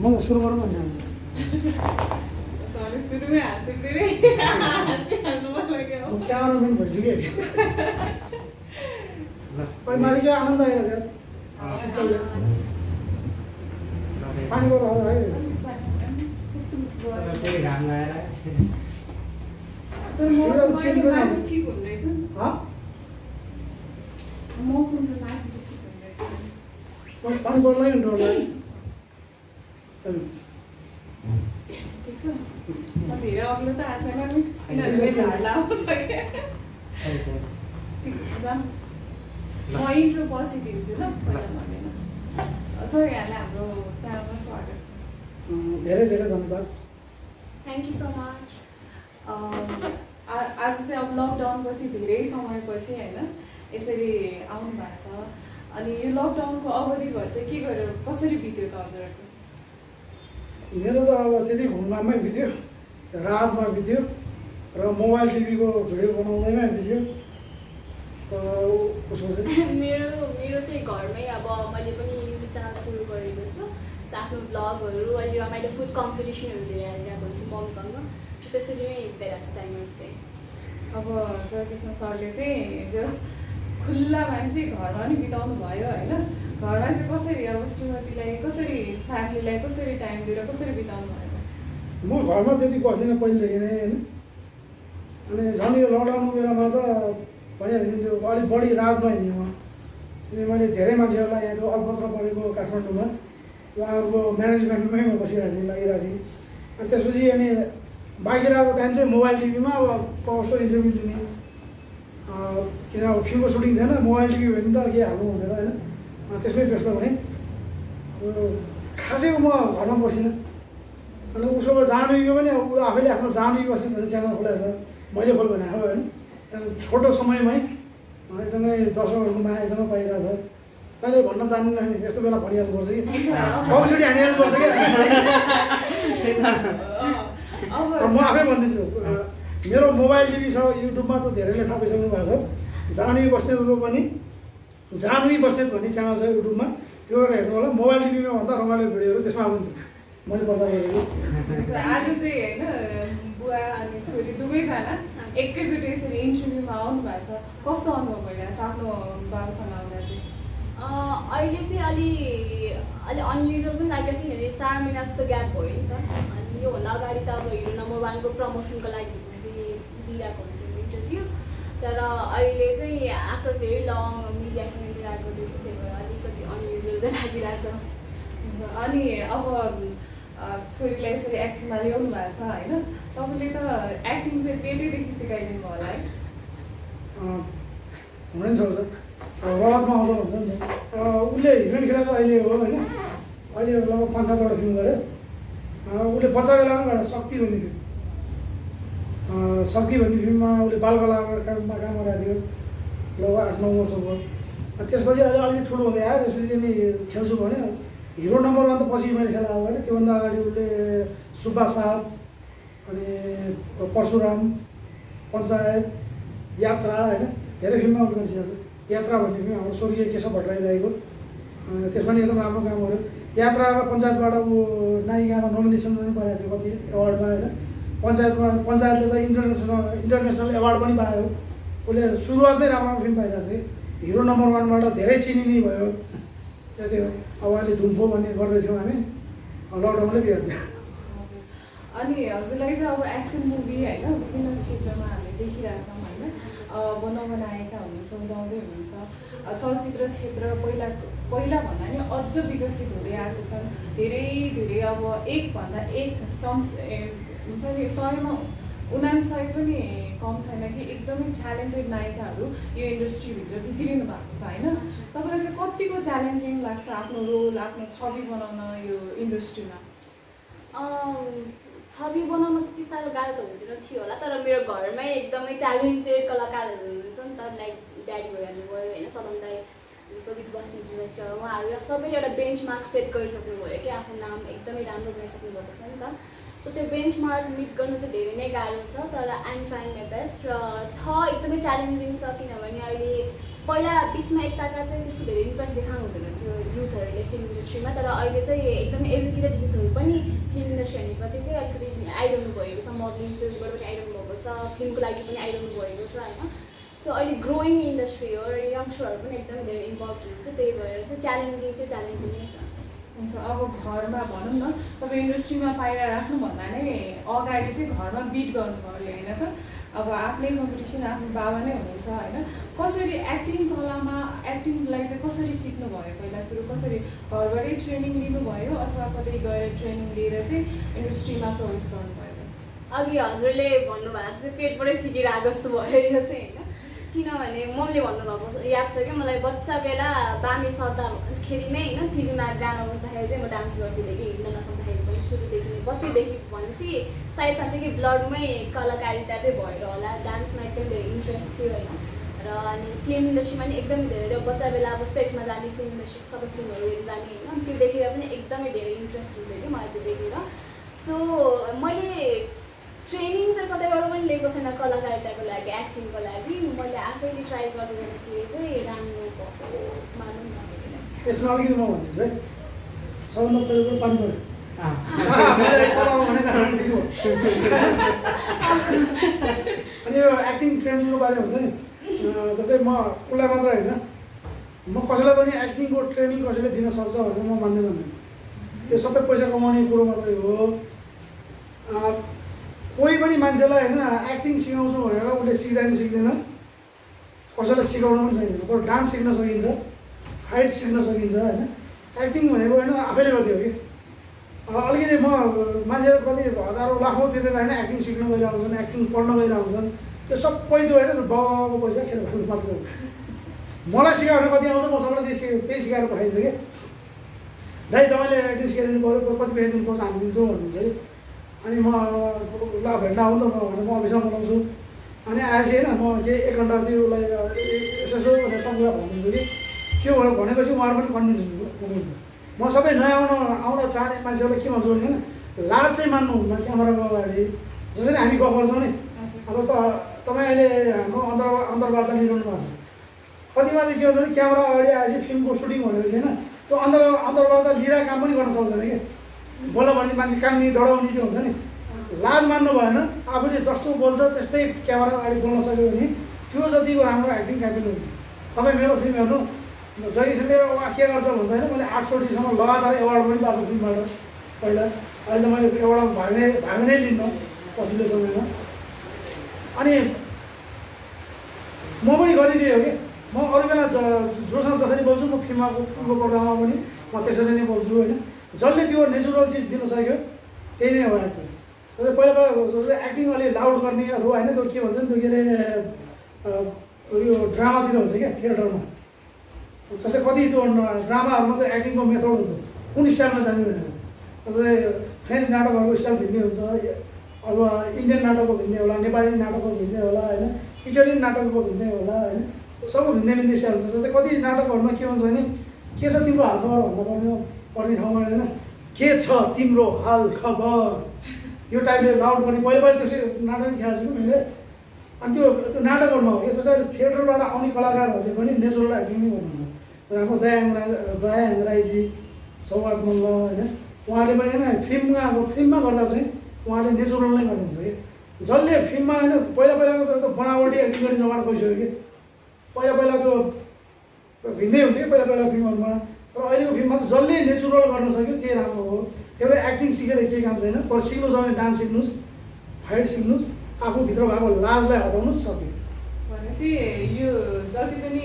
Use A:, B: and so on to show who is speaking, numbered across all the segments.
A: म सुरु गरौँ भन्ने
B: सरी सुरुमै हाँसेको रे हाँसिहाल्नु मन लाग्यो
A: म क्या आउनु पनि भइसक्यो अहिले माथि क्या आनन्द आयो त्यहाँ शीतलले पानी गएर होला है
C: त्यही घाम लगाएर
B: तर मौसम अहिले माथि ठिक हुँदैछ नि मौसम त माथि ठिक हुँदैछ
A: पानी पर्ला नि डर लाग्यो
B: ठिक छ म धेरै अग्लो त आएको छैन नि किनभने झार लामो छ क्या जाम म इन्ट्रो पछि दिन्छु ल पहिला भन्दैन सर यहाँलाई हाम्रो च्यानलमा स्वागत छ
A: धेरै धेरै धन्यवाद
D: थ्याङ्क यू सो मच
B: आज चाहिँ अब लकडाउनपछि धेरै समयपछि होइन यसरी आउनु भएको छ अनि यो लकडाउनको अवधिभर चाहिँ के गर्यो कसरी बित्यो त हजुरहरूको
A: मेरो त अब त्यति घुमघाममै बित्यो रातमा बित्यो र मोबाइल टिभीको भिडियो बनाउँदैमै बित्यो उसको चाहिँ
D: मेरो चाहिँ घरमै अब मैले पनि युट्युब च्यानल सुरु गरेको छु आफ्नो ब्लगहरू अनि रमाइलो फुड कम्पिटिसनहरू धेरै हालिरहेको हुन्छु मम्मीसँग त्यसरी नै बिताइरहेको छु टाइमहरू चाहिँ
B: अब जयकृष्ण सरले चाहिँ जस खुल्ला मान्छे घरमा नि बिताउनु भयो होइन घरमा चाहिँ कसरी अब श्रीमतीलाई कसरी फ्यामिलीलाई कसरी टाइम दिएर कसरी बिताउनु भयो
A: म घरमा त्यति बस्दिनँ पहिलेदेखि नै होइन अनि झन् यो लकडाउनको बेलामा त भइहाल्यो त्यो अलिक बढी रातमा हिँडेँ म अनि मैले धेरै मान्छेहरूलाई यहाँ त्यो अल्पत्र पढेको काठमाडौँमा उहाँहरूको म्यानेजमेन्टमै म बसिरहेको थिएँ लागिरहेको थिएँ अनि त्यसपछि अनि बाँकी रहेको टाइम चाहिँ मोबाइल टिभीमा अब कस्तो इन्टरभ्यू लिने किन अब फिल्मको सुटिङ थिएन मोबाइल टिभी भयो भने त के हाल्नु हुँदैन होइन त्यसमै व्यस्त भएँ खासै म घरमा बसिनँ अनि उसो जानुको पनि अब आफैले आफ्नो जानु बस्ने भने च्यानल खोलेको छ मैले खोल भने अब होइन छोटो समयमै एकदमै दर्शकहरूको माया एकदमै पाइरहेको छ तैँले भन्न जान्दैन नि यस्तो बेला भनिहाल्नुपर्छ कि कम्पिटिटी हानिहाल्नुपर्छ कि म आफै भनिदिन्छु मेरो मोबाइल टिभी छ युट्युबमा त धेरैले थाहा पाइसक्नु भएको छ जानुई बस्नेतको पनि जानुई बस्नेत भन्ने च्यानल छ युट्युबमा त्यो गरेर हेर्नु होला मोबाइल टिभीमा भन्दा रमाइलो भिडियोहरू त्यसमा हुन्छ मैले प्रचार गरेको
B: आज चाहिँ होइन बुवा अनि छोरी दुवैजना एकैचोटि यसरी इन्टरभ्यूमा आउनु भएको छ कस्तो अनुभव भइरहेको छ आफ्नो बाबासँग आउँदा चाहिँ
D: अहिले चाहिँ अलि अनयुजुअल पनि लागेको छ किनभने 4 महिना जस्तो ग्याप भयो नि त अनि योभन्दा अगाडि त अब हिरो नम्बर 1 को प्रमोसनको लागि दिइरहेको हुन्थ्यो इन्टरभ्यू तर अहिले चाहिँ आफ्टर भेरी लङ मिडियासँग इन्टरेक्ट गर्दैछु त्यही भएर अलिकति अनयुजुअल चाहिँ लागिरहेछ
B: अनि अब छोरीलाई यसरी एक्टिङमा ल्याउनु भएको छ होइन तपाईँले त एक्टिङ चाहिँ पेटैदेखि सिकाइदिनु भयो होला है
A: हुन नि सक्छ रगतमा आउँछ भन्छ नि उसले हिरोइन खेलाएको अहिले हो होइन अहिले लगभग 5-7 वटा फिल्म गऱ्यो उसले बच्चा बेलामा गरे शक्ति भन्ने फिल्म शक्ति भन्ने फिल्ममा उसले बाल कलाकारमा काम गरेको थियो लगभग 8-9 वर्ष भयो त्यसपछि अहिले अलिकति ठुलो हुँदै आयो त्यसपछि चाहिँ खेल्छु भने हिरो नम्बर 1 त पछि मैले खेला हो होइन त्योभन्दा अगाडि उसले सुब्बा साहब अनि परशुराम पञ्चायत यात्रा होइन धेरै फिल्ममा उसले गरिसकेको छ यात्रा भन्ने फिल्म हाम्रो स्वर्गीय केशव भट्टराई दाइको त्यसमा नि एकदम राम्रो काम गर्यो यात्रा र पञ्चायतबाट ऊ नायिकामा नोमिनेसन पनि पाएको थियो कति एवार्डमा होइन पञ्चायतले त इन्टरनेसनल एवार्ड पनि पायो उसले सुरुवातमै राम्रो फिल्म पाइरहेको थियो हिरो नम्बर 1 बाट धेरै चिनिने भयो त्यति हो अब अहिले धुम्फो भन्ने गर्दै थियौँ हामी लकडाउनले बिहार्थ्यो
B: अनि हजुरलाई चाहिँ अब एक्सन मुभी होइन विभिन्न क्षेत्रमा हामीले देखिरहेछौँ होइन नवनायिका हुनुहुन्छ उदाउँदै हुनुहुन्छ चलचित्र क्षेत्र पहिला भन्दा नि अझ विकसित हुँदै आएको छ धेरै धेरै अब एकभन्दा एक कम हुन्छ नि 100मा 99 पनि कम छैन कि एकदमै ट्यालेन्टेड नायिकाहरू यो इन्डस्ट्रीभित्र भित्रिनु भएको छ होइन तपाईँलाई चाहिँ कतिको च्यालेन्जिङ लाग्छ आफ्नो रोल आफ्नो छवि बनाउन यो इन्डस्ट्रीमा
D: छवि बनाउन त्यति साह्रो गाह्रो त हुँदैन थियो होला तर मेरो घरमै एकदमै ट्यालेन्टेड कलाकारहरू हुनुहुन्छ नि त लाइक ड्याडी भइहाल्नु भयो होइन सदन दाई सङ्गीत बस्ने डिरेक्टर उहाँहरू सबैले एउटा बेन्चमार्क सेट गरिसक्नु भयो कि आफ्नो नाम एकदमै राम्रो बनाइसक्नु भएको छ नि त सो त्यो बेन्चमार्क मिट गर्नु चाहिँ धेरै नै गाह्रो छ तर आइएम ट्राइङ माई बेस्ट र एकदमै च्यालेन्जिङ छ किनभने अहिले पहिला बिचमा एकताका चाहिँ त्यस्तो धेरै इन्ट्रेस्ट देखाउनु हुँदैन थियो युथहरूले फिल्म इन्डस्ट्रीमा, तर अहिले चाहिँ एकदमै एजुकेटेड युथहरू पनि फिल्म इन्डस्ट्री हेरेपछि चाहिँ अलिकति आइरहनु भएको छ, मोडलिङ फिल्डबाट पनि आइरहनु भएको छ, फिल्मको लागि पनि आइरहनु भएको छ होइन। सो अहिले ग्रोइङ इन्डस्ट्री हो र यङ्स्टरहरू पनि एकदमै धेरै इन्भल्भ हुनुहुन्छ, त्यही भएर चाहिँ च्यालेन्जिङ नै छ।
B: हुन्छ, अब घरमा भनौँ न तपाईँ इन्डस्ट्रीमा पाएर राख्नुभन्दा नै अगाडि चाहिँ घरमा बिट गर्नु पऱ्यो होइन त। अब आफ्नै कम्पिटिसन आफ्नो बाबा नै हुनुहुन्छ होइन। कसरी एक्टिङ कलामा एक्टिङलाई चाहिँ कसरी सिक्नुभयो, पहिला सुरु कसरी घरबाटै ट्रेनिङ लिनुभयो अथवा कतै गएर ट्रेनिङ लिएर चाहिँ इन्डस्ट्रीमा प्रवेश गर्नुभयो?
D: अघि हजुरले भन्नुभएको जस्तै पेटबाटै सिकेर आएको जस्तो भयो यो चाहिँ होइन, किनभने मम्मीले भन्नुभएको याद छ क्या मलाई, बच्चा बेला बामे सर्दाखेरि नै होइन टिभीमा गाना बस्दाखेरि चाहिँ म डान्स गर्थेँ कि हिँड्न नसक्दाखेरि पनि सुरुदेखि नै बच्चैदेखि भनेपछि सायद थाहा कि ब्लडमै कलाकारिता चाहिँ भएर होला, डान्समा एकदम धेरै इन्ट्रेस्ट थियो होइन। र अनि फिल्म इन्डस्ट्रीमा पनि एकदमै धेरै बच्चा बेला अब सेटमा जाने, फिल्म इन्डस्ट्री सबै फिल्महरू हेरेर जाने होइन, त्यो देखेर पनि एकदमै धेरै इन्ट्रेस्ट हुन्थ्यो कि मलाई त्यो देखेर। सो मैले ट्रेनिङ चाहिँ कतैबाट पनि लिएको छैन कलाकारिताको लागि, एक्टिङको लागि, मैले आफैले ट्राई गर्दै गर्दाखेरि चाहिँ राम्रो भएको मानौँ न।
A: यसमा अलिकति म भनिदिन्छु है, सबभन्दा पहिलो पानी पऱ्यो अनि यो एक्टिङ ट्रेनिङको बारेमा हुन्छ नि, जस्तै म उसलाई मात्र होइन, म कसैलाई पनि एक्टिङको ट्रेनिङ कसैले दिन सक्छ भनेर म मान्दैन। त्यो सबै पैसा कमाउने कुरो मात्रै हो। कोही पनि मान्छेलाई होइन एक्टिङ सिकाउँछु भनेर उसले सिक्दैन, कसैलाई सिकाउन पनि सकिन्छ। बरु डान्स सिक्न सकिन्छ, फाइट सिक्न सकिन्छ होइन। एक्टिङ भनेको होइन आफैले गर्दै हो कि। अलिकति म मान्छेहरू कति हजारौँ लाखौँ तिरेर होइन एक्टिङ सिक्न गइरहेको हुन्छन्, एक्टिङ पढ्न गइरहेको हुन्छन्, त्यो सबै त्यो होइन बाबाको पैसा खेर खानु मात्र हो। मलाई सिकायो भने कति आउँछ, म सबैलाई त्यही सिकाएर पठाइदिन्छु कि दाइ तपाईँले एक्टिङ सिकाइदिनु पऱ्यो, कति पैसा दिनुपर्छ हामी दिन्छौँ भन्नुहुन्छ कि। अनि म ल भेट्न आउँ त म भनेर म अफिसमा बोलाउँछु। अनि आएपछि होइन म केही 1 घन्टा चाहिँ उसलाई यसो भनेर सम्झा भनिदिन्छु कि के भनेपछि उहाँहरू पनि कन्भिन्स हुनुहुन्छ। म सबै नयाँ आउन चाहने मान्छेहरूलाई के भन्छु भने होइन लाज चाहिँ मान्नुहुन्न क्यामेराको अगाडि। जसरी हामी गफ गर्छौँ नि, अब तपाईँ अहिले हाम्रो अन्तर्वार्ता लिइरहनु भएको छ, कतिमा चाहिँ के हुन्छ भने क्यामेरा अगाडि आएपछि फिल्मको सुटिङ भनेको होइन त्यो अन्तर्वार्ता लिएर काम पनि गर्न सक्दैन कि। बोल्न भने मान्छे कामनी डराउने त्यो हुन्छ नि, लाज मान्नु भएन। आफूले जस्तो बोल्छ त्यस्तै क्यामेरा अगाडि बोल्न सक्यो भने त्यो जतिको राम्रो एक्टिङ क्याम्पेन हुन्छ। तपाईँ मेरो फिल्म हेर्नु, जहिलेसम्म के गर्छ भन्छ होइन, मैले 800सम्म लगातार एवार्ड पनि पाएको फिल्मबाट पहिला। अहिले त मैले एवार्डमा भाग नै लिन्न पछिल्लो समयमा। अनि म पनि गरिदिएँ हो कि, म अरू बेला जोसँग जसरी बोल्छु म फिल्मको प्रोग्राममा पनि म त्यसरी नै बोल्छु होइन। जसले त्यो नेचुरल चिज दिन सक्यो त्यही नै हो एक्टिङ। पहिला एक्टिङ अलि लाउड गर्ने अथवा होइन त्यो के भन्छ नि त्यो के अरे यो ड्रामातिर हुन्छ क्या, थिएटरमा जस्तै कति त्यो ड्रामाहरूमा त एक्टिङको मेथड हुन्छ, कुन स्टाइलमा जाने भनेर। जस्तै फ्रेन्च नाटकहरूको स्टाइल भिन्दै हुन्छ, अथवा इन्डियन नाटकको भिन्दै होला, नेपाली नाटकको भिन्दै होला होइन, इटालियन नाटकको भिन्दै होला होइन, सबको भिन्दै स्टाइल हुन्छ। जस्तै कति नाटकहरूमा के भन्छ भने के छ तिम्रो हालखबर भन्नुपर्ने ठाउँमा होइन, के छ तिम्रो हाल खबर, यो टाइपले लाउड गर्ने पहिला त्यसै नाटक खेलाएको छु कि मैले। अनि त्यो नाटकहरूमा हो कि जस्तै थिएटरबाट आउने कलाकारहरूले पनि नेचुरल एक्टिङ नै गर्नुहुन्छ। हाम्रो दयाहाङ राईजी, सौगात मल्ल होइन, उहाँले पनि होइन फिल्ममा गर्दा चाहिँ उहाँले नेचुरल नै गर्नुहुन्छ कि। जसले फिल्ममा होइन पहिलाको त बनावटी एक्टिङ गर्ने जमाना गइसक्यो कि। पहिला त्यो भिन्दै हुन्थ्यो कि पहिला फिल्महरूमा, तर अहिलेको फिल्ममा चाहिँ जसले नेचुरल गर्न सक्यो त्यही राम्रो हो। त्यही भएर एक्टिङ सिकेर केही काम छैन, पर सिक्नु छ भने डान्स सिक्नुहोस्, फाइट सिक्नुहोस्, आफूभित्र भएको लाजलाई हटाउनुहोस्, सक्यो।
B: भनेपछि यो जति पनि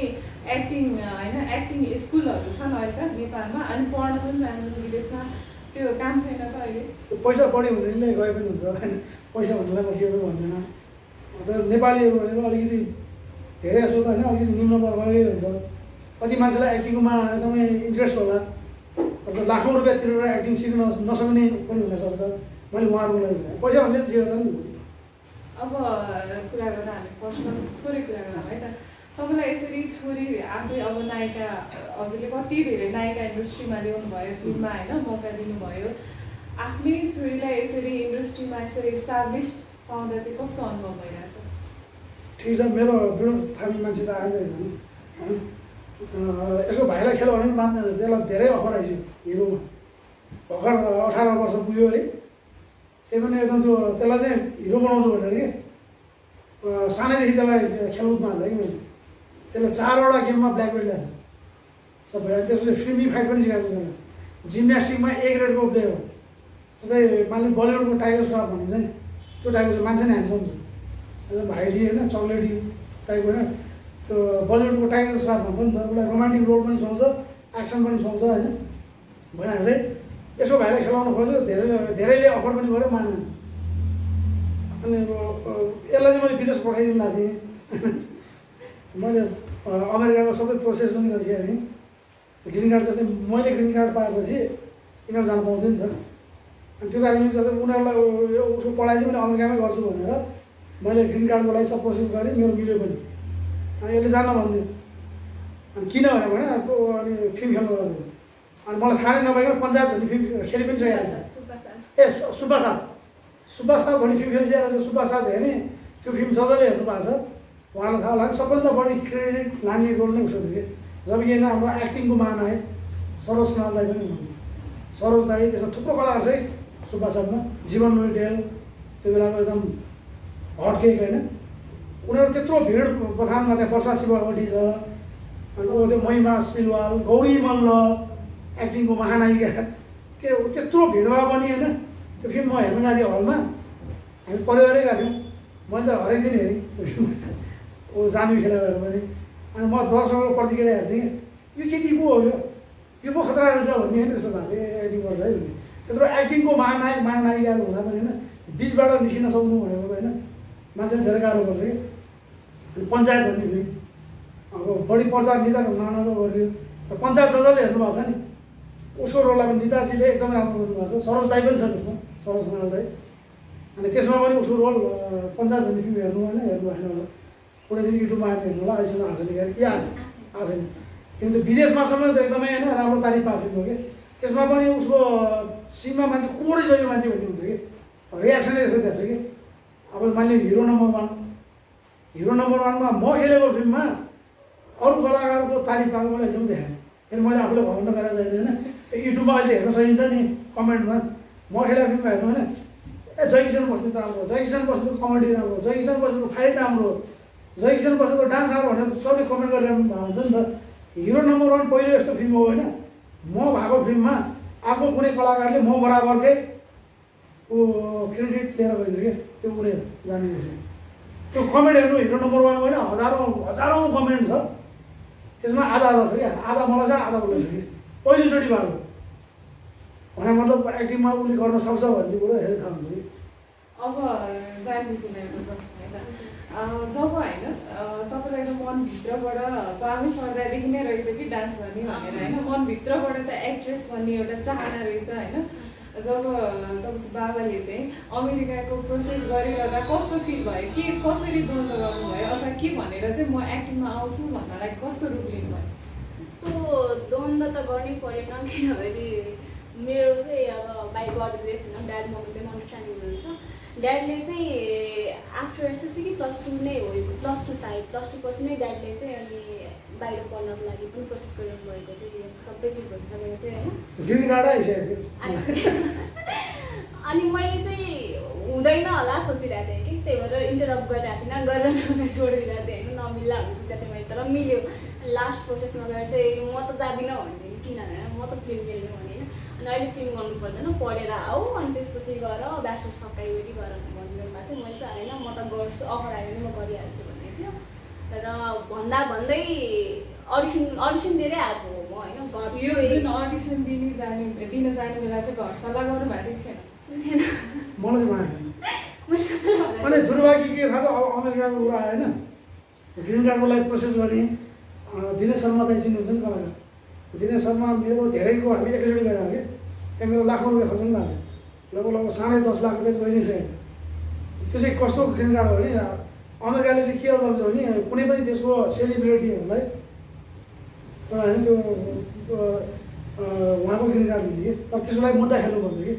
B: एक्टिङ होइन एक्टिङ स्कुलहरू छन् अहिले त नेपालमा, अनि पढ्न पनि जान्छन् विदेशमा, त्यो काम छैन त अहिले?
A: पैसा बढ्यो भनेले गए पनि हुन्छ होइन, पैसा भन्नुलाई म के पनि भन्दैन। तर नेपालीहरू भनेको अलिकति धेरै जस्तो त होइन अलिकति निम्न वर्गकै हुन्छ। कति मान्छेलाई एक्टिङमा एकदमै इन्ट्रेस्ट होला, लाखौँ रुपियाँ तिरेर एक्टिङ सिक्न नसक्ने पनि हुनसक्छ। मैले उहाँहरूको लागि पैसा भन्ने त जे गर्दा नि।
B: अब कुरा गर्न हामी पर्सनल थोरै कुरा गरौँ है त। तपाईँलाई यसरी छोरी आफै अब नायिका, हजुरले कति धेरै नायिका इन्डस्ट्रीमा ल्याउनु भयो, फिल्ममा होइन मौका दिनुभयो, आफ्नै छोरीलाई यसरी इन्डस्ट्रीमा यसरी इस्टाब्लिस्ड पाउँदा चाहिँ कस्तो अनुभव भइरहेछ?
A: ठिक छ, मेरो विरोध थामी मान्छे त आएन यसको भाइलाई खेल्यो भने पनि मान्दैन, त्यसलाई धेरै अफर आइसक्यो हिरोमा, भर्खर 18 वर्ष पुग्यो है, त्यही पनि एकदम त्यो त्यसलाई चाहिँ हिरो बनाउँछु भनेर कि सानैदेखि त्यसलाई खेलकुदमा हाल्दा कि मैले त्यसलाई 4वटा गेममा ब्ल्याक बेल्ट ल्याएको छ सबै। त्यसपछि फिल्मी फाइट पनि सिकाएको छु त्यसलाई, जिम्नास्टिकमा A ग्रेडको प्लेयर हो। जस्तै मान्नु बलिउडको टाइगर श्रफ भनिन्छ नि, त्यो टाइपको छ, मान्छे नै ह्यान्डसम छ एकदम भाइजी होइन, चक्लेटी टाइपको होइन, त्यो बलिउडको टाइगर श्रफ भन्छ नि त। उसलाई रोमान्टिक रोल पनि सुहाउँछ, एक्सन पनि सुहाउँछ होइन। भइरहेको चाहिँ यसो भाइलाई खेलाउनु खोज्यो, धेरैले अफर पनि गर्यो, मानेन। अनि यसलाई चाहिँ मैले विदेश पठाइदिनु भएको थिएँ मैले अमेरिकाको सबै प्रोसेस पनि गरिसकेको थिएँ। ग्रिन कार्ड जस्तै मैले ग्रिन कार्ड पाएपछि यिनीहरू जानु पाउँथ्यो नि त। अनि त्यो कारणले जस्तै उनीहरूलाई उसको पढाइ चाहिँ मैले अमेरिकामै गर्छु भनेर मैले ग्रिन कार्डको लागि सब प्रोसेस गरेँ, मेरो मिल्यो पनि। अनि यसले जान्न भन्थ्यो, अनि किन भने अनि फिल्म खेल्नु गर्नु। अनि मलाई थाहा नै नभइकन पञ्चायत भन्ने फिल्म खेलि पनि सकेको छ। ए सुब्बा साहब भन्ने फिल्म खेलिसकेको छ। सुब्बा साहब हेर्ने त्यो फिल्म जसले हेर्नु भएको छ उहाँलाई थाहा होला। सबभन्दा बढी क्रेडिट लाने रोल नै उसो थियो कि, जब कि होइन हाम्रो एक्टिङको महानायक सरोज कुमार दाई पनि हुनुहुन्थ्यो। सरोज दाई त्यसमा थुप्रो कलाकार छ है सुब्बा साहबमा, जीवन डेल त्यो बेलाको एकदम हटकेक होइन। उनीहरू त्यत्रो भिड बथानमा, त्यहाँ वर्षा शिवगढी छ, अनि त्यो महिमा सिलवाल, गौरी मल्ल एक्टिङको महानायिका, त्यो त्यत्रो भिडमा पनि होइन त्यो फिल्म म हेर्न गएको थिएँ हलमा, हामी परिवारै गएको थियौँ। मैले त हरेक दिन हेरेँ त्यो फिल्म, ऊ जानु खेला भएर पनि। अनि म दर्शकको प्रतिक्रिया हेर्थेँ, यो केटी को हो, यो पो खतरा रहेछ भन्ने होइन, त्यस्तो भएको थियो एक्टिङ गर्छ है भन्ने। त्यत्रो एक्टिङको महानायिकाहरू हुँदा पनि होइन बिचबाट निस्किन सक्नु भनेको होइन मान्छेले धेरै गाह्रो गर्छ कि। अनि पञ्चायत भन्ने फिल्म अब बढी प्रचार निताको नानाको गरियो, र पञ्चायत जसले हेर्नु भएको छ नि उसको रोललाई पनि निताजीले एकदमै राम्रो गर्नुभएको छ। सरोज दाई पनि छ त्यसमा, सरोज कुमार दाई। अनि त्यसमा पनि उसको रोल पञ्चायत भन्ने फिल्म हेर्नु होइन, हेर्नु भएन होला, कुनै दिन युट्युबमा आएर हेर्नु होला, अहिलेसम्म आएको छैन कि आएको छैन। किनभने विदेशमा समय त एकदमै होइन राम्रो तारिफ पाएको फिल्म हो कि। त्यसमा पनि उसको सिनमा मान्छे कोरै छ यो मान्छे भन्ने हुन्थ्यो कि, रियाक्सनै देखिरहेको छ कि। अब मान्यो हिरो नम्बर 1मा म खेलेको फिल्ममा अरू कलाकारको तारिफ पाएको मैले एकदम देखाएँ। फेरि मैले आफूले भन्न गरेको छैन होइन, युट्युबमा अहिले हेर्न सकिन्छ नि कमेन्टमा, म खेलेको फिल्ममा हेर्नु होइन, ए जय किसान बस्नेत राम्रो, जय किसान बस्नेतको कमेडी राम्रो, जय किसान बस्नेतको फाइट राम्रो, जय किसान बस्नेतको डान्स राम्रो भनेर सबले कमेन्ट गरेर हुन्छ नि त। हिरो नम्बर 1 पहिलो यस्तो फिल्म हो होइन, म भएको फिल्ममा अर्को कुनै कलाकारले म बराबरकै क्रेडिट लिएर गइदियो कि, त्यो कुनै जानिन्छ। त्यो कमेन्ट हेर्नु हिरो नम्बर 1 होइन, हजारौँ कमेन्ट छ त्यसमा, आधा छ क्या, आधा मलाई छ आधा उसलाई छ कि। पहिलोचोटि भएको भने मतलब एक्टिङमा उसले गर्न सक्छ भन्ने कुरो हेरेर थाहा हुन्छ कि।
B: अब जान्दैछु मेरो प्रश्न होइन, जब होइन तपाईँलाई त मनभित्रबाट बाबु सर्दादेखि नै रहेछ कि डान्स गर्ने भनेर होइन, मनभित्रबाट त एक्ट्रेस भन्ने एउटा चाहना रहेछ होइन। जब तपाईँको बाबाले चाहिँ अमेरिकाको प्रोसेस गरिरहँदा कस्तो फिल भयो, के कसरी द्वन्द्व गर्नुभयो, अथवा के भनेर चाहिँ म एक्टिङमा आउँछु भन्नलाई कस्तो रूप लिनुभयो?
D: त्यस्तो द्वन्द्व त गर्नै परेन, किनभने मेरो चाहिँ अब बाई गड ग्रेस होइन, ड्याड मम्मीले पनि अन्डरस्ट्यान्डिङ हुनुहुन्छ। ड्याडले चाहिँ आफ्टर एसएलसी कि +2 नै हो, +2 सायद +2 पछि नै ड्याडले चाहिँ अनि बाहिर पढ्नको लागि पनि प्रोसेस गरिरहनु भएको थियो, यसको सबै चिज भनिसकेको थियो होइन। अनि मैले चाहिँ हुँदैन होला सोचिरहेको थिएँ कि, त्यही भएर इन्टरप्ट गरिरहेको थिइनँ, गरेर छोडिदिरहेको थिएँ होइन, नमिल्ला भन्ने सोचेको थिएँ मैले, तर मिल्यो। लास्ट प्रोसेसमा गएर चाहिँ म त जाँदिनँ भन्थेँ, किनभने म त फिल्म खेल्नु भने होइन, अनि अहिले फिल्म गर्नु पर्दैन, पढेर आऊ अनि त्यसपछि गएर ब्याचलर सकाइवरी गर भनिदिनु भएको थियो। मैले चाहिँ होइन म त गर्छु, अफर आयो भने म गरिहाल्छु भन्ने थियो। र भन्दै अडिसन दिएरै आएको हो म होइन।
B: यो जुन अडिसन दिन जाने बेला चाहिँ घर सल्लाह गर्नु भएको थिएन?
A: मलाई चाहिँ अनि दुर्भाग्य के थाहा छ, अब अमेरिकाको कुरा आएन, ग्रिन कार्डको लागि प्रोसेस गरेँ। दिनेश शर्मा दाइ चिन्नुहुन्छ नि कलाकार, दिनेश शर्मा मेरो धेरैको हामी एकैचोटि गएर कि, त्यहाँ मेरो लाखौँ रुपियाँ खर्च पनि भएको, लगभग 10.5 लाख रुपियाँ गइ नै सकेको। त्यो चाहिँ कस्तो ग्रिन कार्ड हो भने अमेरिकाले चाहिँ के गर्छ भने कुनै पनि देशको सेलिब्रिटीहरूलाई एउटा होइन त्यो उहाँको ग्रिन कार्ड दिन्थ्यो कि, तर त्यसको लागि मुद्दा खेल्नुपर्छ कि।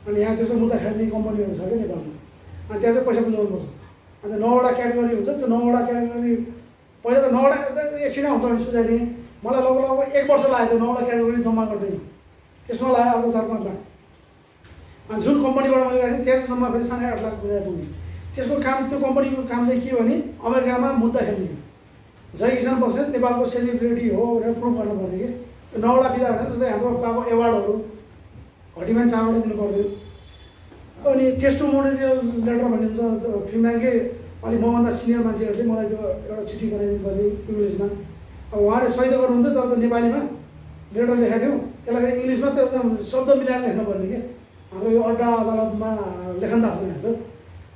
A: अनि यहाँ त्यसको मुद्दा खेल्ने कम्पनीहरू छ क्या नेपालमा, अनि त्यहाँ चाहिँ पैसा बुझाउनुपर्छ। अन्त 9वटा क्याटेगोरी हुन्छ, त्यो 9वटा क्याटेगोरी पहिला त 9वटा एकछिन आउँछ भने सुझाइ दिएँ मलाई लगभग 1 वर्ष लाग्यो 9वटा क्याटेगोरी जम्मा गर्दै त्यसमा लाग्यो अब 4-5 लाख अनि जुन कम्पनीबाट मैले गरेको थिएँ त्यससम्म फेरि 8.5 लाख बुझाइ पुग्ने त्यसको काम त्यो कम्पनीको काम चाहिँ के भने अमेरिकामा मुद्दा खेल्ने जय किसान बस्नेत नेपालको सेलिब्रिटी हो भनेर प्रुभ गर्नुपर्ने कि त्यो 9वटा बिदा भने जस्तै हाम्रो पाएको एवार्डहरू घटीमा 4वटा दिनु पर्थ्यो अनि टेस्टिमोनियल लेटर भन्ने हुन्छ फिल्मलाइनकै अलि मभन्दा सिनियर मान्छेहरूले मलाई त्यो एउटा चिठी बनाइदिनु पर्ने इङ्ग्लिसमा अब उहाँले सही त गर्नुहुन्थ्यो तर त नेपालीमा लेटर लेखाएको थियो त्यसलाई फेरि इङ्ग्लिसमा त एकदम शब्द मिलाएर लेख्नुपर्ने कि हाम्रो यो अड्डा अदालतमा लेखन्दास भनेको थियो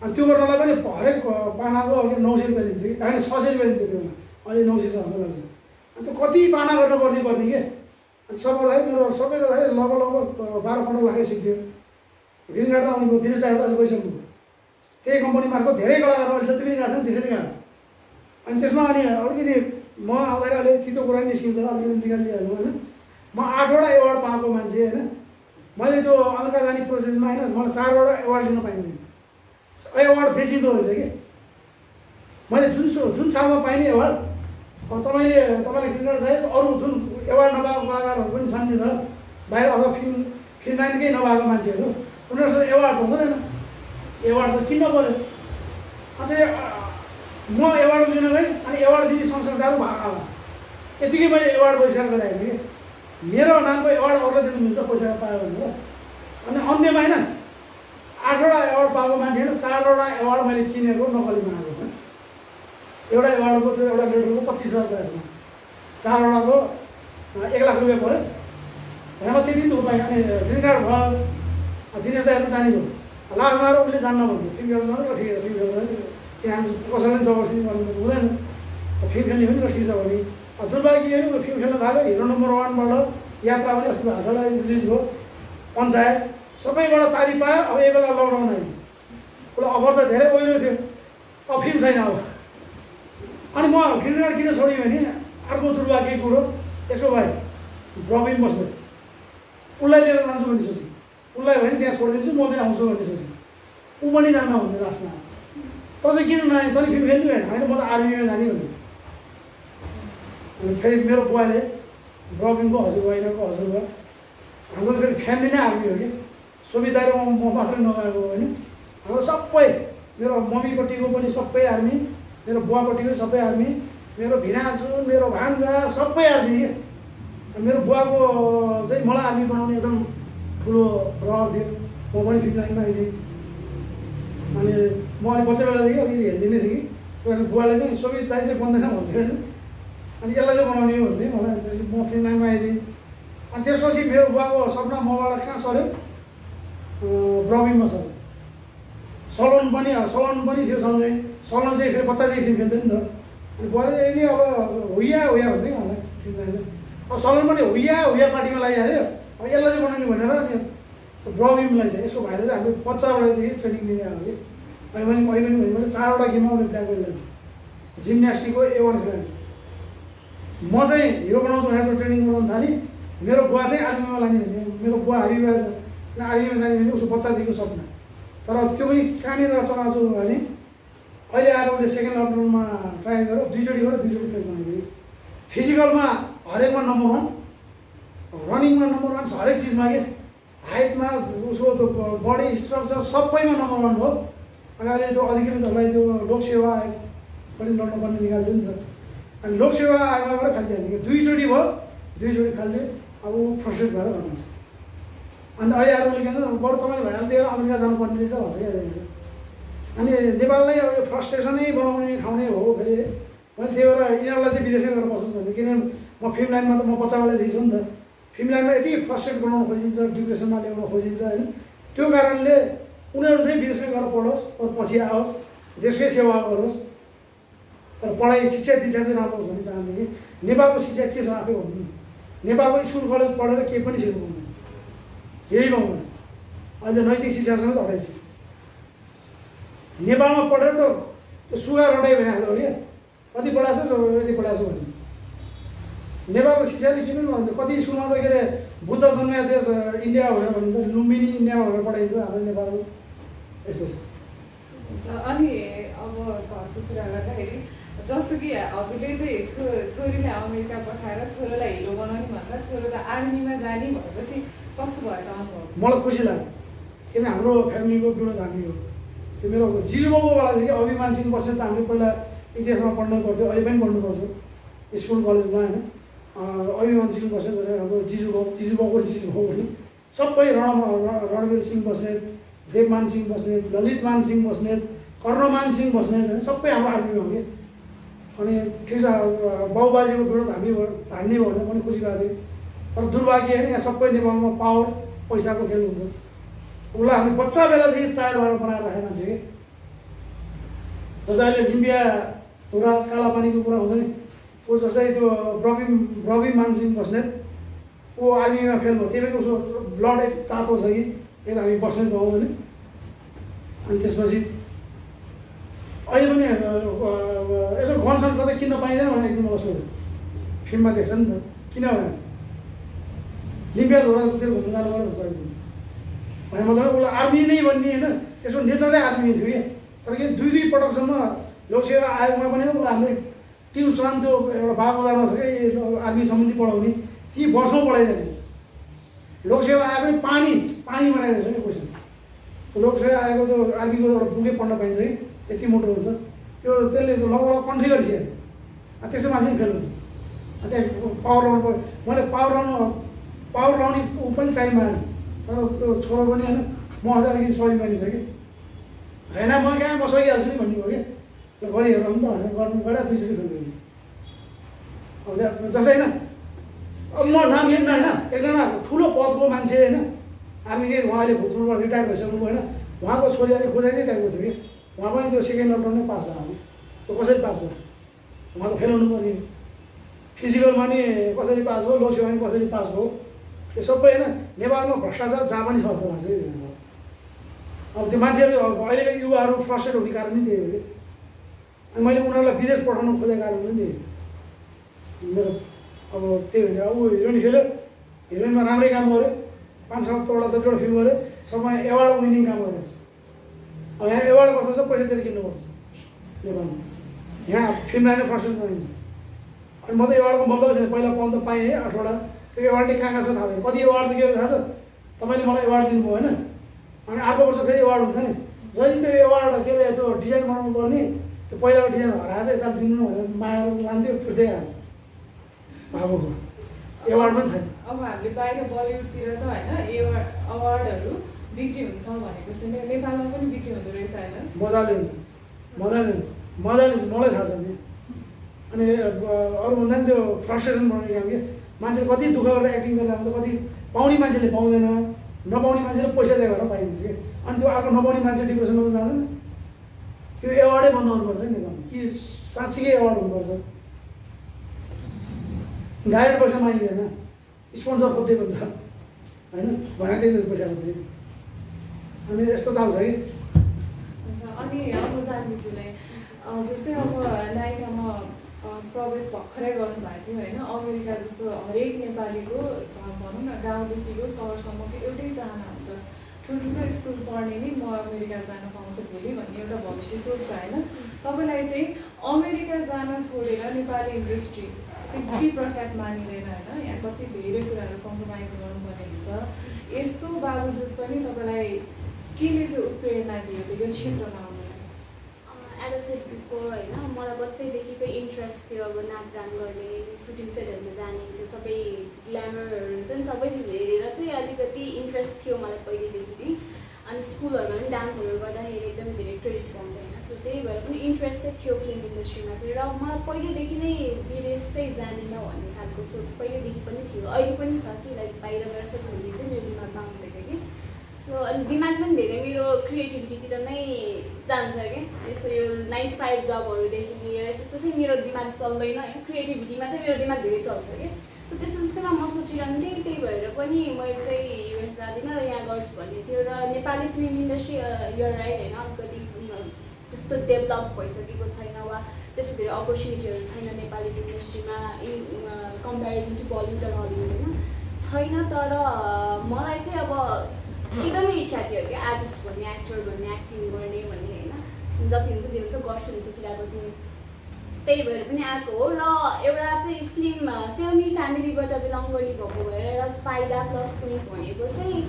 A: अनि त्यो गर्नलाई पनि हरेक पानाको अघि 900 रुपियाँ लिन्थ्यो कि होइन 600 रुपियाँ लिन्थ्यो त्यो अहिले 900 छ जस्तो लाग्छ अनि त्यो कति पाना गर्नुपर्ने कि अनि सब गर्दाखेरि मेरो सबै गर्दाखेरि लगभग 12-15 लाखै सिक्थ्यो ग्रिन कार्ड त आउनुभयो दिनेश दाइहरू त अहिले गइसक्नु त्यही कम्पनी मार्फत धेरै कलाकारहरू अहिले जति पनि गएको छ नि त्यसरी गएको अनि त्यसमा अनि अलिकति म आउँदाखेरि अहिले तितो कुरा निस्किन्छ अलिकति निकालिदिइहाल्नु होइन म 8वटा एवार्ड पाएको मान्छे होइन मैले त्यो अमेरिका जाने प्रोसेसमा होइन मलाई 4वटा एवार्ड लिन पाइँदैन एवार्ड बेचिँदो रहेछ कि मैले जुन सालमा पाइने एवार्ड अब तपाईँलाई ग्रिन कार्ड चाहियो अरू जुन एवार्ड नपाएको कलाकारहरू पनि छन् नि त बाहिर अथवा फिल्म लाइनकै नभएको मान्छेहरू उनीहरूसँग एवार्ड त हुँदैन एवार्ड त किन्न पऱ्यो अन्त म एवार्ड लिन गएँ अनि एवार्ड दिने संस्थाहरू भएको यतिकै मैले एवार्ड बहिष्कार गराएको थिएँ मेरो नामको एवार्ड अरूलाई दिनु मिल्छ पैसा पायो भनेर अनि अन्त्यमा होइन 8वटा एवार्ड पाएको मान्छे होइन 4वटा एवार्ड मैले किनेको नकलीमा आएको एउटा एवार्डको त्यो एउटा लेटरको 25,000 रुपियाँ 4वटाको 1 लाख रुपियाँ पऱ्यो र म त्यति दुःख पाएँ अनि ग्रिन कार्ड भयो दिनेश दाइहरू जाने भयो लास्टमा आएर उसले जान्न भन्यो फिल्म खेल्नु ठिक छ फिल्म खेल्नु त्यहाँ कसैलाई जबरजस्ती गर्नु हुँदैन फिल्म खेल्ने पनि ठिक छ भने दुर्भाग्य यो नि फिल्म खेल्न थाल्यो हिरो नम्बर 1बाट यात्रा पनि अस्ति भाषालाई रिलिज भयो पञ्चायत सबैबाट ताली पायो अब एक बेला लकडाउन आयो उसलाई अफर त धेरै ओइलो थियो अब फिल्म छैन अब अनि म ग्रिन कार्ड किन छोडेँ भने अर्को दुर्भाग्य कुरो यसको भाइ ब्रबिन बस्दै उसलाई लिएर जान्छु भन्ने सोचेँ उसलाई भने त्यहाँ छोडिदिन्छु म चाहिँ आउँछु भन्ने सोचेँ ऊ पनि जान्न भन्ने लास्टमा त चाहिँ किन नआए तैँले फिल्म खेल्नु भएन होइन म त आर्मीमा जाने भन्ने अनि फेरि मेरो बुवाले ब्रबिनको हजुरबा यिनीहरूको हजुरबा हाम्रो फेरि फ्यामिली नै आर्मी हो कि सुविधाहरू म मात्रै नगएको होइन हाम्रो सबै मेरो मम्मीपट्टिको पनि सबै आर्मी मेरो बुवापट्टिको सबै आर्मी मेरो भिनाजु मेरो भान्जा सबै आर्मी के मेरो बुवाको चाहिँ मलाई आर्मी बनाउने एकदम ठुलो रहर थियो म पनि फिल्म लाइनमा आइदिएँ अनि म अलिक बच्चा बेलादेखि अलिकति हेरिदिने थिएँ कि त्यो बुवाले चाहिँ सबै दाइ चाहिँ बन्दैन भन्थ्यो होइन अनि यसलाई चाहिँ बनाउने हो भन्थेँ मलाई त्यसपछि म फिल्म लाइनमा आइदिएँ अनि त्यसपछि मेरो बुवाको सपना मबाट कहाँ सर्यो ब्रबिनमा सर्यो सलोन पनि थियो सँगै सलोन चाहिँ फेरि बच्चादेखि फिल्म खेल्थ्यो नि त अनि बुवाले यही अब हुइया भन्थ्यो कि मलाई फिल्म लाइनमा अब सलोन पनि हुइया पार्टीमा लागिहाल्यो अब यसलाई चाहिँ बनाउने भनेर अनि ब्रबिमलाई चाहिँ यसो भाइले चाहिँ हामीले बच्चाबाटदेखि ट्रेनिङ दिने आएको कि अहिले पनि मैले 4वटा गेममा उसले ब्ल्याक बेल्ट लान्छ जिम्नास्टिकको A1 खेलाडी म चाहिँ हिरो बनाउँछु भनेर ट्रेनिङ गराउनु थालेँ मेरो बुवा चाहिँ आर्मीमा लाने भने मेरो बुवा आर्मीमा छ आर्मीमा जाने भने उसको बच्चादेखिको सपना तर त्यो पनि कहाँनिर चलाउँछु भने अहिले आएर उसले सेकेन्ड लकडाउनमा ट्राई गरेर 2 चोटि फेल बनाइदियो फिजिकलमा हरेकमा नम्बर 1 रनिङमा नम्बर 1 हरेक चिजमा के हाइटमा उसको त्यो बडी स्ट्रक्चर सबैमा नम्बर 1 हो अनि अहिले त्यो अधिकृतहरूलाई त्यो लोकसेवा आयोग पनि लड्नुपर्ने निकाल्थ्यो नि त अनि लोकसेवा आयोगमा गएर फालिदियो 2 चोटि भयो 2 चोटि फालिदियो अब फ्रस्ट्रेट भएर भन्नुहोस् अनि अहिले आएर उसले के भन्छ बरु तपाईँले भइहाल्थ्यो अमेरिका जानुपर्ने रहेछ भनेर अनि नेपाललाई अब यो फ्रस्ट्रेसनै बनाउने ठाउँ नै हो फेरि मैले त्यही भएर यिनीहरूलाई चाहिँ विदेशै गएर बस्छु भने किनभने म फिल्म लाइनमा त म बच्चाबाटै छु नि त फिल्म लाइनमा यति फ्रस्ट्रेट बनाउन खोजिन्छ डिप्रेसनमा ल्याउन खोजिन्छ होइन त्यो कारणले उनीहरू चाहिँ विदेशमै गएर पढोस् पछि आओस् देशकै सेवा गरोस् तर पढाइ शिक्षा दीक्षा चाहिँ राम्रो होस् भन्ने चाहन्थेँ कि नेपालको शिक्षा के छ आफै भन्नु नेपालको स्कुल कलेज पढेर केही पनि सिक्नु पाउँदैन केही पाउँदैन अहिले नैतिक शिक्षासँग त हटाइदियो नेपालमा पढेर त त्यो सुगा रटाइ भइरहेको हो क्या कति पढाएको छ यति पढाएको छु भने नेपालको शिक्षाले के पनि भन्छ कति स्कुलमा त के अरे बुद्ध जन्मिया देश इन्डिया भनेर भनिन्छ लुम्बिनी इन्डियामा भनेर पढाइन्छ हाम्रो नेपालमा यस्तो छ
B: अनि अब घरको कुरा गर्दाखेरि जस्तो कि हजुरले चाहिँ छोरीलाई अमेरिका पठाएर छोरालाई हिरो बनाउने भन्दा छोरो आर्मीमा जाने भनेपछि कस्तो भयो त अनुभव?
A: मलाई खुसी लाग्यो किन हाम्रो फ्यामिलीको विरोध हामी हो। त्यो मेरो जिजुबाउको बेलादेखि अभिमान सिंह बस्नेत त हामीले पहिला इतिहासमा पढ्नु पर्थ्यो, अहिले पनि पढ्नुपर्छ स्कुल कलेजमा होइन। अभिमान सिंह बस्नेत भनेर हाम्रो जिजुबाउको जिजुबाउ भने सबै रणवीर सिंह बस्नेत, देवमान सिंह बस्नेत, ललितमान सिंह बस्नेत, कर्णमान सिंह बस्नेत होइन सबै हाम्रो आर्मीमा हो कि। अनि ठिक छ बाउबाजेको विरोध हामी हान्ने भयो भने पनि खुसी भएको थियो। तर दुर्भाग्य होइन यहाँ सबै नेपालमा पावर पैसाको खेल हुन्छ। उसलाई हामी बच्चा बेलादेखि तयार भएर बनाएर राखेको मान्छे कि। जस्तै अहिले लिम्बिया धुरा कालापानीको कुरा हुन्छ नि, ऊ जस्तै त्यो रवि मानसिंह बस्नेत ऊ आर्मीमा फेल भयो, त्यही पनि उसको ब्लड यति तातो छ कि यता हामी बस्नेत हौँ होइन। अनि त्यसपछि अहिले पनि यसो गनसन कतै किन्न पाइँदैन भने एकदम मलाई सोध्यो, फिल्ममा देख्छ नि त किनभने लिम्बिया धोरातिर घुम्नु जानुपर्ने हुन्छ भने मतलब उसलाई आर्मी नै भन्ने होइन, त्यसको नेचरै आर्मी थियो कि। तर कि दुई पटकसम्म लोकसेवा आयोगमा पनि उसलाई हामीले ट्युसन त्यो एउटा बाबुजामा छ कि आर्मी सम्बन्धी पढाउने ती वर्षौँ पढाइदिने। लोकसेवा आयोग पनि पानी बनाइरहेको छ कि क्वेसन। लोकसेवा आयोगको त्यो आर्मीको एउटा बुकै पढ्न पाइन्छ कि यति मोटो हुन्छ त्यसले लगभग कन्ट्री गरिसक्यो। त्यस्तो मान्छे पनि फेल हुन्छ। त्यहाँ पावर लाउनु पऱ्यो, मैले पावर लाउने ऊ पनि टाइममा आएँ। तर त्यो छोरो पनि होइन म अझ अलिकति सही मानिन्छ कि होइन म कहाँ म सकिहाल्छु नि भन्ने हो कि। त्यो गरिहेर नि त होइन गर्नु गएर 2 चोटि फेल भयो। अब जस्तै होइन अब म नाम लिन्न होइन, एकजना ठुलो पदको मान्छे होइन आर्मीकै उहाँ अहिले भूतपूर्व रिटायर भइसक्नु होइन, उहाँको छोरी अलिक खोजाइदिए टाइपको थियो कि। उहाँ पनि त्यो सेकेन्ड लकडाउन नै पास भयो। हामी त्यो कसरी पास भयो, उहाँ त फेल हुनु पर्ने। फिजिकलमा नि कसरी पास भयो, लोकसेवा नि कसरी पास भयो, यो सबै होइन नेपालमा भ्रष्टाचार जहाँ पनि छ जस्तो लाग्छ कि। अब त्यो मान्छेहरू अहिलेको युवाहरू फ्रस्ट्रेट हुने कारण नै त्यही हो कि। अनि मैले उनीहरूलाई विदेश पठाउनु खोजेको कारण पनि त्यही मेरो। अब त्यही भने ऊ हिरोइन खेल्यो, हिरोइनमा राम्रै काम गऱ्यो, 5-7वटा जतिवटा फिल्म गऱ्यो, सबमा एवार्ड विनिङ काम गरेको छ। अब यहाँ एवार्ड कस्तो छ, पैसा तिरेर किन्नुपर्छ नेपालमा। यहाँ फिल्मलाई नै फ्रस्ट्रेट बनाइन्छ। अनि म त एवार्डको मतलब छैन, पहिला पाउनु त पाएँ 8वटा, त्यो एवार्ड नै कहाँ छ थाहा छैन। कति एवार्ड त के थाहा छ, तपाईँले मलाई एवार्ड दिनुभयो होइन, अनि अर्को वर्ष फेरि एवार्ड हुन्छ नि। जहिले त्यो एवार्ड के अरे त्यो डिजाइन बनाउनु पर्ने, त्यो पहिलाको डिजाइन हराएर यता दिनु भनेर माया लान्थ्यो, फिर्दै आयो बाबुको एवार्ड पनि छैन।
B: अब हामीले बाहिर बलिउडतिर त होइन अवार्डहरू बिक्री हुन्छ भनेपछि नेपालमा पनि बिक्री हुँदो रहेछ होइन?
A: मजाले हुन्छ मलाई थाहा छ नि। अनि अरू भन्दा नि त्यो फ्रस्ट्रेसन बनाउने काम कि मान्छे कति दुःख गरेर एक्टिङ गरेर आउँछ, कति पाउने मान्छेले पाउँदैन, नपाउने मान्छेले पैसा दिएर पाइदिन्छ कि। अनि त्यो अर्को नपाउने मान्छे डिप्रेसनमा जाँदैन। त्यो एवार्डै बन्द हुनुपर्छ नि नेपालमा कि साँच्चीकै एवार्ड हुनुपर्छ। गाएर पैसा मागिँदैन, स्पोन्सर खोज्दै भन्छ होइन, भनेर त्यही पैसा खोज्दै। अनि यस्तो ताल छ कि।
B: अनि अब जान्नेजीलाई हजुर चाहिँ अब नायिकामा प्रवेश भर्खरै गर्नुभएको थियो होइन। अमेरिका जस्तो हरेक नेपालीको भनौँ न गाउँदेखिको सहरसम्मको एउटै चाहना हुन्छ, ठुल्ठुलो स्कुल पढ्ने नि म अमेरिका जान पाउँछु भोलि भन्ने एउटा भविष्य सोच छ होइन। तपाईँलाई चाहिँ अमेरिका जान छोडेर नेपाली इन्डस्ट्री त्यति प्रख्यात मानिँदैन होइन, यहाँ कति धेरै कुराहरू कम्प्रोमाइज गर्नुपर्ने हुन्छ। यस्तो बावजुद पनि तपाईँलाई केले चाहिँ उत्प्रेरणा दियो यो क्षेत्रमा आउनु?
D: एज अ सेड बिफोर होइन, मलाई बच्चैदेखि चाहिँ इन्ट्रेस्ट थियो अब नाचगान गर्ने, सुटिङ सेटहरूमा जाने, त्यो सबै ग्ल्यामरहरू हुन्छ नि सबै चिज हेरेर चाहिँ अलिकति इन्ट्रेस्ट थियो मलाई पहिलेदेखि। अनि स्कुलहरूमा पनि डान्सहरू गर्दाखेरि एकदमै धेरै क्रेडिट पाउँदैन, सो त्यही भएर पनि इन्ट्रेस्ट चाहिँ थियो फिल्म इन्डस्ट्रीमा चाहिँ। र मलाई पहिलेदेखि नै विदेश चाहिँ जाँदिनँ भन्ने खालको सोच पहिलेदेखि पनि थियो, अहिले पनि छ कि लाइक बाहिर गएर सेटल हुने चाहिँ मेरो दिमागमा आउँदैन कि। सो अनि दिमाग पनि धेरै मेरो क्रिएटिभिटीतिर नै जान्छ क्या। यस्तो यो 9 to 5 जबहरूदेखि लिएर यस्तो चाहिँ मेरो दिमाग चल्दैन होइन, क्रिएटिभिटीमा चाहिँ मेरो दिमाग धेरै चल्छ क्या। सो त्यस्तोमा म सोचिरहन्थेँ, त्यही भएर पनि मैले चाहिँ युएस जाँदिनँ र यहाँ गर्छु भन्ने थियो। र नेपाली फिल्म इन्डस्ट्री यो राइट होइन, अलिकति त्यस्तो डेभलप भइसकेको छैन वा त्यस्तो धेरै अपर्च्युनिटीहरू छैन नेपाली फिल्म इन्डस्ट्रीमा इन कम्पेरिजन टु बलिउड र हलिउड होइन छैन। तर मलाई चाहिँ अब एकदमै इच्छा थियो कि आर्टिस्ट भन्ने, एक्टर भन्ने, एक्टिङ गर्ने भन्ने होइन, जति हुन्छ जे हुन्छ गर्छु भन्ने सोचिरहेको थिएँ। त्यही भएर पनि आएको हो। र एउटा चाहिँ फिल्मी फ्यामिलीबाट बिलङ गर्ने भएको भएर एउटा फाइदा प्लस पोइन्ट भनेको चाहिँ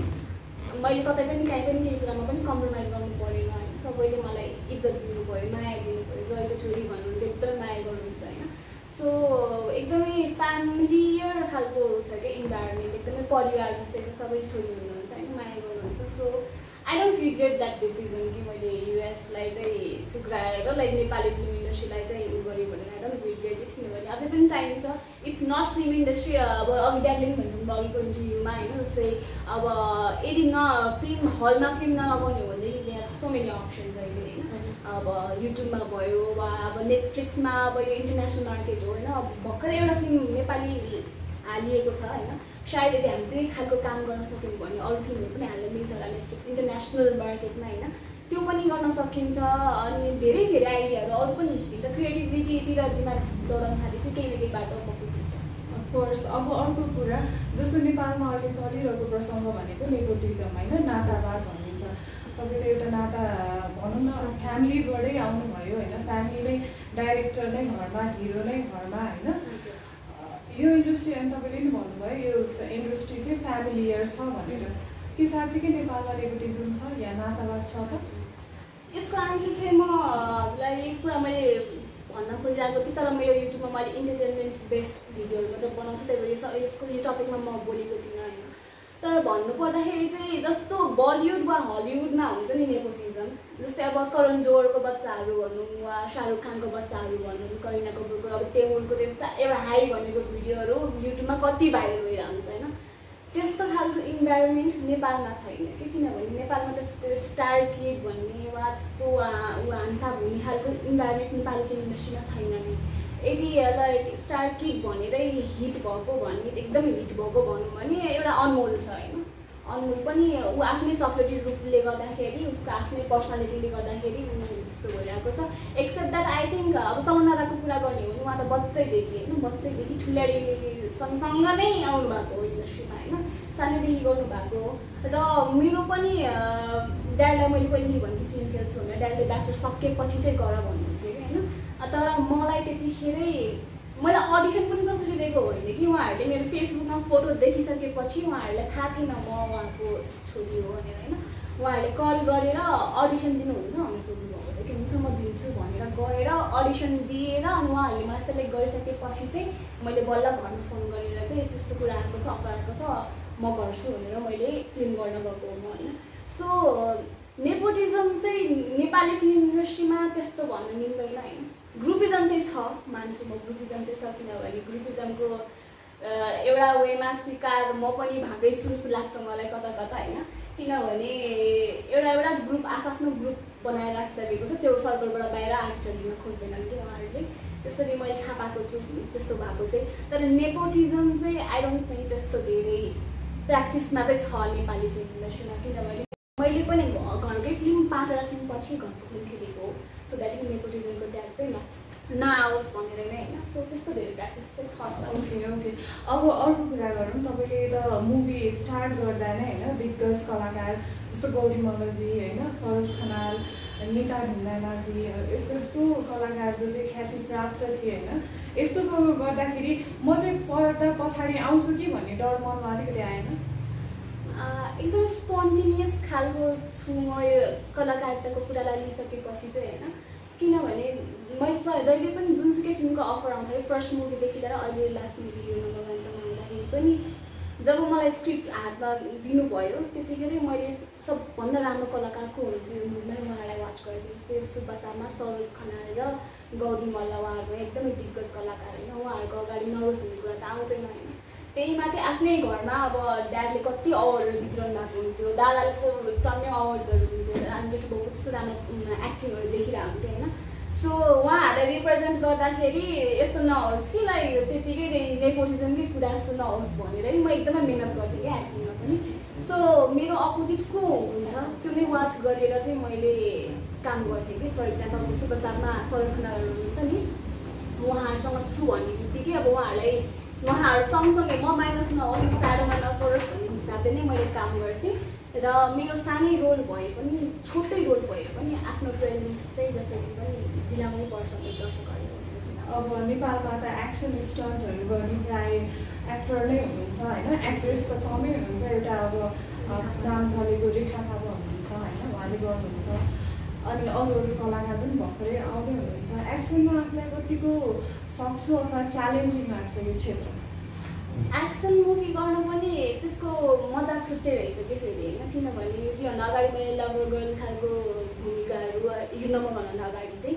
D: मैले कतै पनि काहीँ पनि केही कुरामा पनि कम्प्रोमाइज गर्नु परेन होइन। सबैले मलाई इज्जत दिनु पऱ्यो, माया दिनु पऱ्यो। जयको छोरी भन्नुहुन्छ एकदमै माया गर्नुहुन्छ होइन। सो एकदमै फ्यामिलियर खालको छ क्या इन्भाइरोमेन्ट, एकदमै परिवार जस्तै छ। सबै छोरी हुनुहुन्छ होइन, माया गर्नुहुन्छ। So I don't regret that decision कि मैले युएसलाई चाहिँ ठुक्राएर लाइक नेपाली फिल्म इन्डस्ट्रीलाई चाहिँ उयो गरेँ भनेर। आई डोन्ट रिग्रेट इट, किनभने अझै पनि टाइम छ। इफ नट फिल्म इन्डस्ट्री, अब अघि ड्याडले पनि भन्छौँ अघिको इन्टरभ्यूमा होइन, जस्तै अब यदि फिल्म हलमा फिल्म नलगाउने हो भनेदेखि they have so many options अहिले होइन। अब युट्युबमा भयो वा अब नेटफ्लिक्समा, अब यो इन्टरनेसनल मार्केट हो होइन। अब भर्खरै एउटा फिल्म नेपाली हालिएको छ होइन। सायद यदि हामी त्यही खालको काम गर्न सक्यौँ भने अरू फिल्महरू पनि हाल्न मिल्छ होला नेटफ्लिक्स इन्टरनेसनल मार्केटमा होइन। त्यो पनि गर्न सकिन्छ। अनि धेरै धेरै आइडियाहरू अरू पनि निस्किन्छ। क्रिएटिभिटीतिर दिमाग दौडाउन थालेपछि केही न केही बाटो पक्रिन्छ।
B: अफकोर्स अब अर्को कुरा जस्तो नेपालमा अहिले चलिरहेको प्रसङ्ग भनेको नेपोटिजम होइन, नातावाद भनिन्छ। तपाईँले एउटा नाता भनौँ न फ्यामिलीबाटै आउनुभयो होइन। फ्यामिली नै डाइरेक्टर नै घरमा, हिरो नै घरमा होइन। यो इन्डस्ट्री अनि तपाईँले नि भन्नुभयो यो इन्डस्ट्री चाहिँ फ्यामिलियर छ भनेर, के साँच्चीकै नेपालमा नेपोटिजम छ या नातावाद छ त?
D: यसको आन्सर चाहिँ म हजुरलाई एक कुरा मैले भन्न खोजिरहेको थिएँ, तर मेरो युट्युबमा मैले इन्टरटेनमेन्ट बेस्ड भिडियोहरू मात्रै बनाउँछु, त्यही भएर यसको यो टपिकमा म बोलेको थिइनँ होइन। तर भन्नुपर्दाखेरि चाहिँ जस्तो बलिउड वा हलिउडमा हुन्छ नि नेपोटिजम, जस्तै अब करण जोहरको बच्चाहरू भनौँ वा शाहरुख खानको बच्चाहरू भनौँ, करिना कपुरको अब तेमुरको त्यस्तो एउटा हाई भनेको भिडियोहरू युट्युबमा कति भाइरल भइरहन्छ होइन। त्यस्तो खालको इन्भाइरोमेन्ट नेपालमा छैन कि, किनभने नेपालमा त्यस्तो स्टार किड भन्ने वा त्यस्तो हामथाप हुने खालको इन्भाइरोमेन्ट नेपाली फिल्म इन्डस्ट्रीमा छैन नि। यदि लाइक स्टार किड भनेरै हिट भएको भन्ने एकदमै हिट भएको भनौँ भने एउटा अनमोल छ होइन। अनमोल पनि ऊ आफ्नै चक्लेटी रूपले गर्दाखेरि, उसको आफ्नै पर्सनालिटीले गर्दाखेरि त्यस्तो भइरहेको छ। एक्सेप्ट द्याट आई थिङ्क अब समन्दाको कुरा गर्ने हो भने उहाँ त बच्चैदेखि होइन, बच्चैदेखि ठुल्याडीसँग नै आउनु भएको हो इन्डस्ट्रीमा होइन, सानैदेखि गर्नुभएको हो। र मेरो पनि ड्याडलाई मैले पहिलेदेखि भन्थेँ फिल्म खेल्छु भनेर, ड्याडले ब्याचलर सकेपछि चाहिँ गर भन्नुहुन्थ्यो कि होइन। तर मलाई त्यतिखेरै मैले अडिसन पनि कसरी दिएको हो भनेदेखि उहाँहरूले मेरो फेसबुकमा फोटो देखिसकेपछि उहाँहरूलाई थाहा थिएन म उहाँको छोरी हो भनेर होइन। उहाँहरूले कल गरेर अडिसन दिनुहुन्छ भनेर सोध्नुभएको थियो कि हुन्छ म दिन्छु भनेर गएर अडिसन दिएर अनि उहाँहरूले मलाई सेलेक्ट गरिसकेपछि चाहिँ मैले बल्ल घरमा फोन गरेर चाहिँ यस्तो यस्तो कुरा आएको छ, अफर आएको छ, म गर्छु भनेर मैले फिल्म गर्न गएको हो होइन। सो नेपोटिजम चाहिँ नेपाली फिल्म इन्डस्ट्रीमा त्यस्तो भन्न मिल्दैन होइन। ग्रुपिजम चाहिँ छ, मान्छु म ग्रुपिजम चाहिँ छ, किनभने ग्रुपिजमको एउटा वेमा शिकार म पनि भागै छु जस्तो लाग्छ मलाई कता कता होइन। किनभने एउटा ग्रुप आफ्नो ग्रुप बनाएर राखिसकेको छ, त्यो सर्कलबाट बाहिर आर्टिस्टहरू दिन खोज्दैनन् कि उहाँहरूले। त्यसरी मैले थाहा पाएको छु त्यस्तो भएको चाहिँ। तर नेपोटिजम चाहिँ आई डोन्ट थिङ्क त्यस्तो धेरै प्र्याक्टिसमा चाहिँ छ नेपाली फिल्म इन्डस्ट्रीमा, किनभने मैले पनि घरकै फिल्म 5वटा फिल्म पछि घरको फिल्म खेलेको हो। सो द्याट इज नेपोटिजमको ट्याग चाहिँ नआओस् भनेर नै होइन। सो त्यस्तो धेरै प्र्याक्टिस चाहिँ छ।
B: Okay okay. अब अर्को कुरा गरौँ, तपाईँले त मुभी स्टार्ट गर्दा नै होइन दिग्गज कलाकार जस्तो गौरी मल्लजी होइन, सरोज खनाल, निता ढुङ्गानाजी यस्तो यस्तो कलाकार जो चाहिँ ख्याति प्राप्त थिए होइन, यस्तोसँग गर्दाखेरि म चाहिँ पर्दा पछाडि आउँछु कि भन्ने डर मनमा अलिकति आएन?
D: एकदम स्पोन्टेनियस खालको छु म यो कलाकारिताको कुरालाई लिइसकेपछि चाहिँ होइन। किनभने मैले जहिले पनि जुनसुकै फिल्मको अफर आउँछ फर्स्ट मुभीदेखि लिएर अहिले लास्ट मुभी हिरो नम्बर 1 आउँदाखेरि पनि जब मलाई स्क्रिप्ट हातमा दिनुभयो त्यतिखेरै मैले सबभन्दा राम्रो कलाकार को हुन्छ यो मुभीमा उहाँलाई वाच गरेको थिएँ। जस्तै सुब्बा शर्मा, सरोज खनाल र गौरी मल्ल उहाँहरू एकदमै दिग्गज कलाकार होइन। उहाँहरूको अगाडि नर्भस हुने कुरा त आउँदैन होइन। त्यही माथि आफ्नै घरमा अब ड्याडले कति अवार्डहरू जितिरहनु भएको हुन्थ्यो, दादाको टन्नै अवार्ड्सहरू हुन्थ्यो, अनि जेठो बाउको त्यस्तो राम्रो एक्टिङहरू देखिरहेको हुन्थ्यो होइन। सो उहाँहरूलाई रिप्रेजेन्ट गर्दाखेरि यस्तो नहोस् कि लाइक त्यतिकै नेपोटिजमकै कुरा जस्तो नहोस् भनेर म एकदमै मिहिनेत गर्थेँ क्या एक्टिङमा पनि। सो मेरो अपोजिट को हुन्छ त्यो नै वाच गरेर चाहिँ मैले काम गर्थेँ कि। फर इक्जाम्पल सुब्बा शर्मा, सरोज खनालहरू हुनुहुन्छ नि, उहाँहरूसँग छु भन्ने बित्तिकै अब उहाँहरू सँगसँगै म माइनस नहोस् साह्रोमा नपरोस् भन्ने हिसाबले नै मैले काम गर्थेँ। र मेरो सानै रोल भए पनि छुट्टै रोल भए पनि आफ्नो प्रेजेन्स चाहिँ जसरी पनि दिलाउनै पर्छ दर्शकहरूले भनेर एक्सन।
B: अब नेपालमा त एक्सन स्टन्टहरू गर्ने प्राय एक्टर नै हुनुहुन्छ होइन, एक्ट्रेस त कमै हुनुहुन्छ। एउटा अब नाम चलेको रेखा थापा हुनुहुन्छ होइन, उहाँले गर्नुहुन्छ। अनि अरू कलाकार पनि भर्खरै आउँदै हुनुहुन्छ। एक्सनमा आफूलाई कतिको सक्छु अथवा च्यालेन्जिङ लाग्छ यो क्षेत्र?
D: एक्सन मुभी गर्नु पनि त्यसको मजा छुट्टै रहेछ कि फेरि होइन, किनभने त्योभन्दा अगाडि मैले लभर गर्ल खालको भूमिकाहरू, यो नम्बरभन्दा अगाडि चाहिँ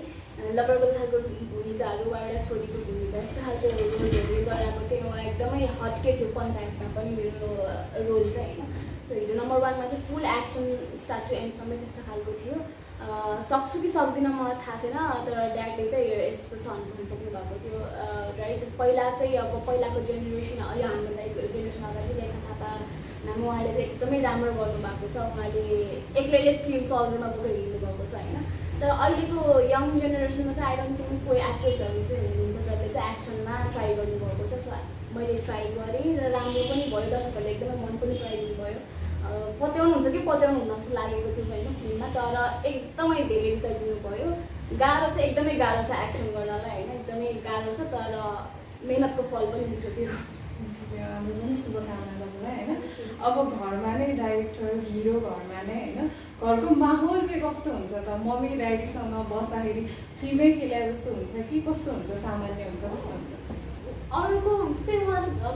D: लभर गर्ल खालको भूमिकाहरू वा एउटा छोरीको भूमिका यस्तो खालको रोल्सहरू गराएको थिएँ। उहाँ एकदमै हट्के थियो पञ्चायतमा पनि मेरो रोल चाहिँ होइन। सो हिरो नम्बर 1मा चाहिँ फुल एक्सन स्टार्ट टु एन्डसम्म त्यस्तो खालको थियो। सक्छु कि सक्दिनँ मलाई थाहा थिएन, तर ड्याडले चाहिँ यस्तो सहन भनिसक्नु भएको थियो राइट। पहिला चाहिँ अब पहिलाको जेनेरेसन, यो हामीभन्दा जेनेरेसन अगाडि चाहिँ रेखा थापा नाम उहाँले चाहिँ एकदमै राम्रो गर्नुभएको छ। उहाँले एक्लैले फिल्म सलमा गएर हिँड्नुभएको छ होइन। तर अहिलेको यङ जेनेरेसनमा चाहिँ आई डोन्ट थिङ्क कोही एक्ट्रेसहरू चाहिँ हुनुहुन्छ जसले चाहिँ एक्सनमा ट्राई गर्नुभएको छ। सो मैले ट्राई गरेँ र राम्रो पनि भयो, दर्शकहरूले एकदमै मन पनि पराइदिनु भयो। पत्याउनुहुन्छ कि पत्याउनुहुन्न जस्तो लागेको थियो होइन फिल्ममा, तर एकदमै धेरै रुचाइदिनु भयो। गाह्रो चाहिँ एकदमै गाह्रो छ एक्सन गर्नलाई होइन, एकदमै गाह्रो छ, तर मेहनतको फल पनि मिठो थियो।
B: हाम्रो पनि शुभकामना गर्नुलाई होइन। अब घरमा नै डाइरेक्टर हिरो घरमा नै होइन, घरको माहौल चाहिँ कस्तो हुन्छ त? मम्मी ड्याडीसँग बस्दाखेरि फिल्मै खेले जस्तो हुन्छ कि कस्तो हुन्छ, सामान्य हुन्छ, कस्तो हुन्छ?
D: अरूको चाहिँ म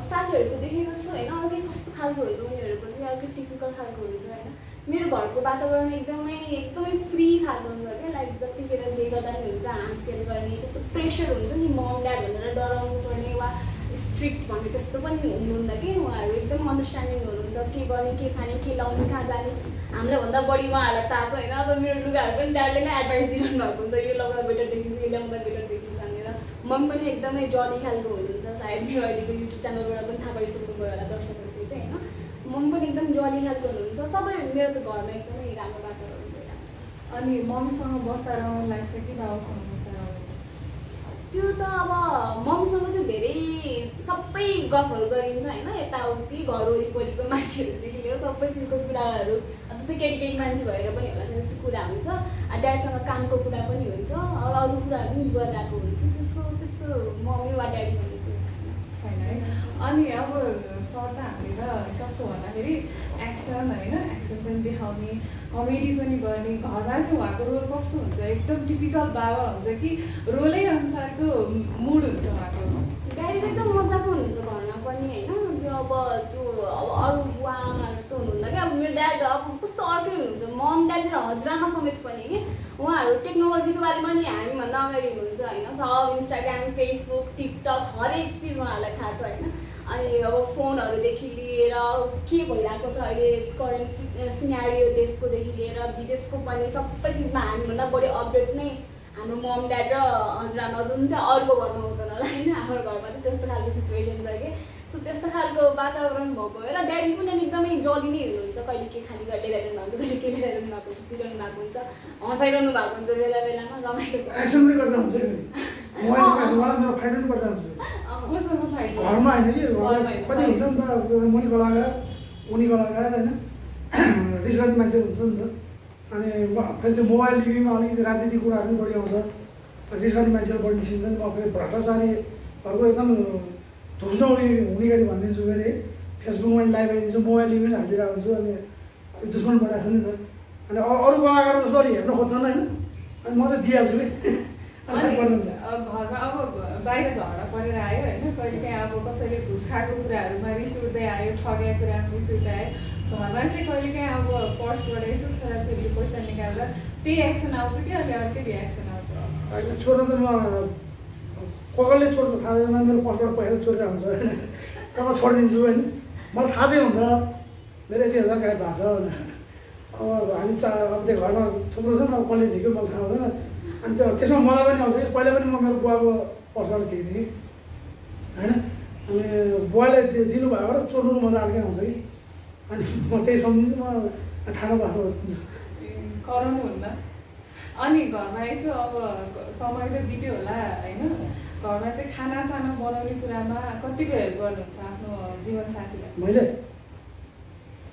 D: साथीहरूको देखेको छु होइन, अर्कै कस्तो खालको हुन्छ उनीहरूको चाहिँ, अर्कै टिपिकल खालको हुन्छ होइन। मेरो घरको वातावरण एकदमै फ्री खालको हुन्छ क्या, लाइक जतिखेर जे गर्दा नि हुन्छ, हाँसखेल गर्ने, त्यस्तो प्रेसर हुन्छ नि मम ड्याड भनेर डराउनु पर्ने वा स्ट्रिक्ट भन्ने त्यस्तो पनि हुनुहुन्न कि। उहाँहरू एकदम अन्डरस्ट्यान्डिङ हुनुहुन्छ, के गर्ने, के खाने, के लाउने, कहाँ जाने, हामीलाई भन्दा बढी उहाँहरूलाई थाहा छ होइन। अझ मेरो लुगाहरू पनि ड्याडले नै एडभाइस दिइरहनु भएको हुन्छ, यो लगाउँदा बेटर देखिन्छ, यो ल्याउँदा बेटर देखिन्छ भनेर। मम्मी पनि एकदमै जली खालको हुनुहुन्छ, सायद मेरो अहिलेको युट्युब च्यानलबाट पनि थाहा पाइसक्नु भयो होला दर्शकहरूले चाहिँ होइन। मम्मी पनि एकदम जली खालको हुनुहुन्छ। सबै मेरो त घरमा एकदमै राम्रो वातावरण भइरहेको छ।
B: अनि मम्मीसँग बस्दा रमाइलो लाग्छ कि बाबासँग बस्दा रमाइलो लाग्छ?
D: त्यो त अब मम्मीसँग चाहिँ धेरै सबै गफहरू गरिन्छ होइन, यताउति घर वरिपरिको मान्छेहरूदेखि लिएर सबै चिजको कुराहरू, जस्तै केटी मान्छे भएर पनि होला चाहिँ कुरा हुन्छ। ड्याडीसँग कामको कुरा पनि हुन्छ, अरू कुराहरू पनि गरिरहेको हुन्छ। त्यस्तो मम्मी वा ड्याडी भन्ने चाहिँ
B: छैन है। अनि अब सर त हामीले त कस्तो भन्दाखेरि एक्सन होइन, एक्सन पनि देखाउने, कमेडी पनि गर्ने। घरमा चाहिँ उहाँको रोल कस्तो हुन्छ? एकदम टिपिकल बाबा हुन्छ कि रोलै अनुसारको मुड हुन्छ उहाँको?
D: ड्याडी त एकदम मजाको हुनुहुन्छ घरमा पनि होइन। अब अरू बुवा आमाहरू जस्तो हुनुहुन्न क्या। अब मेरो ड्याड अब कस्तो अर्कै हुनुहुन्छ, मम ड्याडी र हजुरआमा समेत पनि कि उहाँहरू टेक्नोलोजीको बारेमा नि हामीभन्दा अगाडि हुनुहुन्छ होइन। सब इन्स्टाग्राम, फेसबुक, टिकटक हरेक चिज उहाँहरूलाई थाहा छ होइन। अनि अब फोनहरूदेखि लिएर के भइरहेको छ अहिले करेन्ट सिनारियो देशकोदेखि लिएर विदेशको पनि सबै चिजमा हामीभन्दा बढी अपडेट नै हाम्रो मम ड्याड र हजुरआमा, जुन चाहिँ अरूको घरमा हुँदैन होला होइन। हाम्रो घरमा चाहिँ त्यस्तो खालको सिचुएसन छ कि। सो त्यस्तो खालको वातावरण भएको र ड्याडी पनि एकदमै जली नै हुनुहुन्छ। कहिले के खाली ल्याइरहनु भएको हुन्छ, कहिले के ल्याइरहनु भएको हुन्छ, दिइरहनु भएको हुन्छ, हँसाइरहनु भएको हुन्छ बेला बेलामा, रमाइलो छ।
A: एक्सन पनि गर्दा हुन्छ नि मलाई मेरो फाइट पनि गर्दा हुन्छ
B: कोसँग फाइट?
A: घरमा होइन कि कति हुन्छ नि त, मनी कलाकार उनी कलाकार होइन, रिस गर्ने मान्छेहरू हुन्छ नि त। अनि फेरि त्यो मोबाइल टिभीमा अलिकति राजनीतिक कुराहरू पनि बढी आउँछ, रिस गर्ने मान्छेहरू बढी निस्किन्छ नि। म फेरि भ्रष्टाचारीहरूको एकदम धुस्न हुने गरी भनिदिन्छु, फेरि फेसबुकमा पनि लाइभ आइदिन्छु, मोबाइल टिभी पनि हालिदिरहेको हुन्छु। अनि दुश्मन बढाएको छ नि त। अनि अरू कलाकारहरू जस्तो अलिक हेर्न खोज्छन् होइन, अनि म चाहिँ दिइहाल्छु कि।
B: घरमा अब बाहिर झगडा परेर आयो होइन, कहिलेकाहीँ अब कसैले घुस खाएको कुराहरूमा रिस उठ्दै आयो, ठगेको कुरामा रिस उठ्दै आयो। घरमा चाहिँ कहिलेकाहीँ अब पर्सबाट यसो छोराछोरीले पैसा निकाल्दा त्यही एक्सन आउँछ कि अहिले अर्कै रियाक्सन आउँछ?
A: होइन, छोड्न त म कसले छोड्छ थाहा छैन, मेरो पर्सबाट पैसा चोरेर हुन्छ होइन, तर म छोडिदिन्छु होइन। मलाई थाहा चाहिँ हुन्छ मेरो यति हजार गाई भएको छ भनेर। अब हामी अब त्यो घरमा थुप्रो छ नि, अब कसले झिक्यो मलाई थाहा हुँदैन। अनि त्यसमा मजा पनि आउँछ कि पहिला पनि म मेरो बुवाको पर्सबाट झिक्थेँ होइन। अनि बुवाले दिनुभएको र चोर्नुको मजा अर्कै आउँछ कि। अनि म त्यही सम्झिन्छु, म खाना भात गरिदिन्छु।
B: कराउनुहुन्न? अनि घरमा यसो अब समय त बित्यो होला होइन, घरमा चाहिँ खानासाना बनाउने कुरामा कतिको हेल्प गर्नुहुन्छ आफ्नो जीवनसाथीलाई?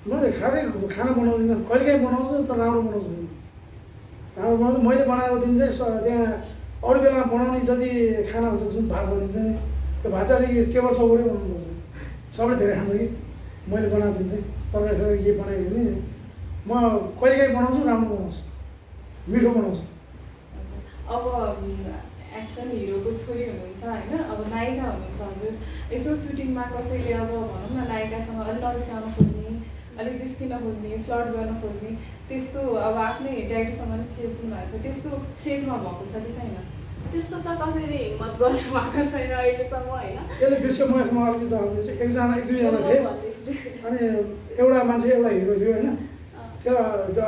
A: मैले खाना बनाउँदिनँ, कहिलेकाहीँ बनाउँछु, तर राम्रो बनाउँछु। राम्रो बनाउँछु। मैले बनाएको दिन चाहिँ त्यहाँ अरू बेलामा बनाउने जति खाना हुन्छ जुन भात बनिन्छ नि त्यो भात चाहिँ अलिक टेबल चौकरै बनाउनुपर्छ सबले धेरै खान्छ कि मैले बनाइदिन्छु तरकारी सरकारी के बनायो भने म कहिलेकाहीँ बनाउँछु राम्रो बनाउँछु मिठो बनाउँछु
B: अब एक्सन हिरोको छोरी हुनुहुन्छ होइन अब नायिका हुनुहुन्छ हजुर यसो सुटिङमा कसैले अब भनौँ न नायिकासँग अलिक नजिक आउन खोज्ने अलिक जिस्किन खोज्ने फ्लर्ट गर्न खोज्ने त्यस्तो अब आफ्नै ड्याडीसँग पनि खेल्नु भएको छ त्यस्तो सेटमा भएको छ कि छैन
D: त्यस्तो त कसैले हिम्मत गर्नु भएको छैन अहिलेसम्म होइन
A: यसले बिर्स्यो म यसमा अलिकति जवाब दिन्छु एकजना एक दुईजना थिए अनि एउटा मान्छे एउटा हिरो थियो होइन त्यो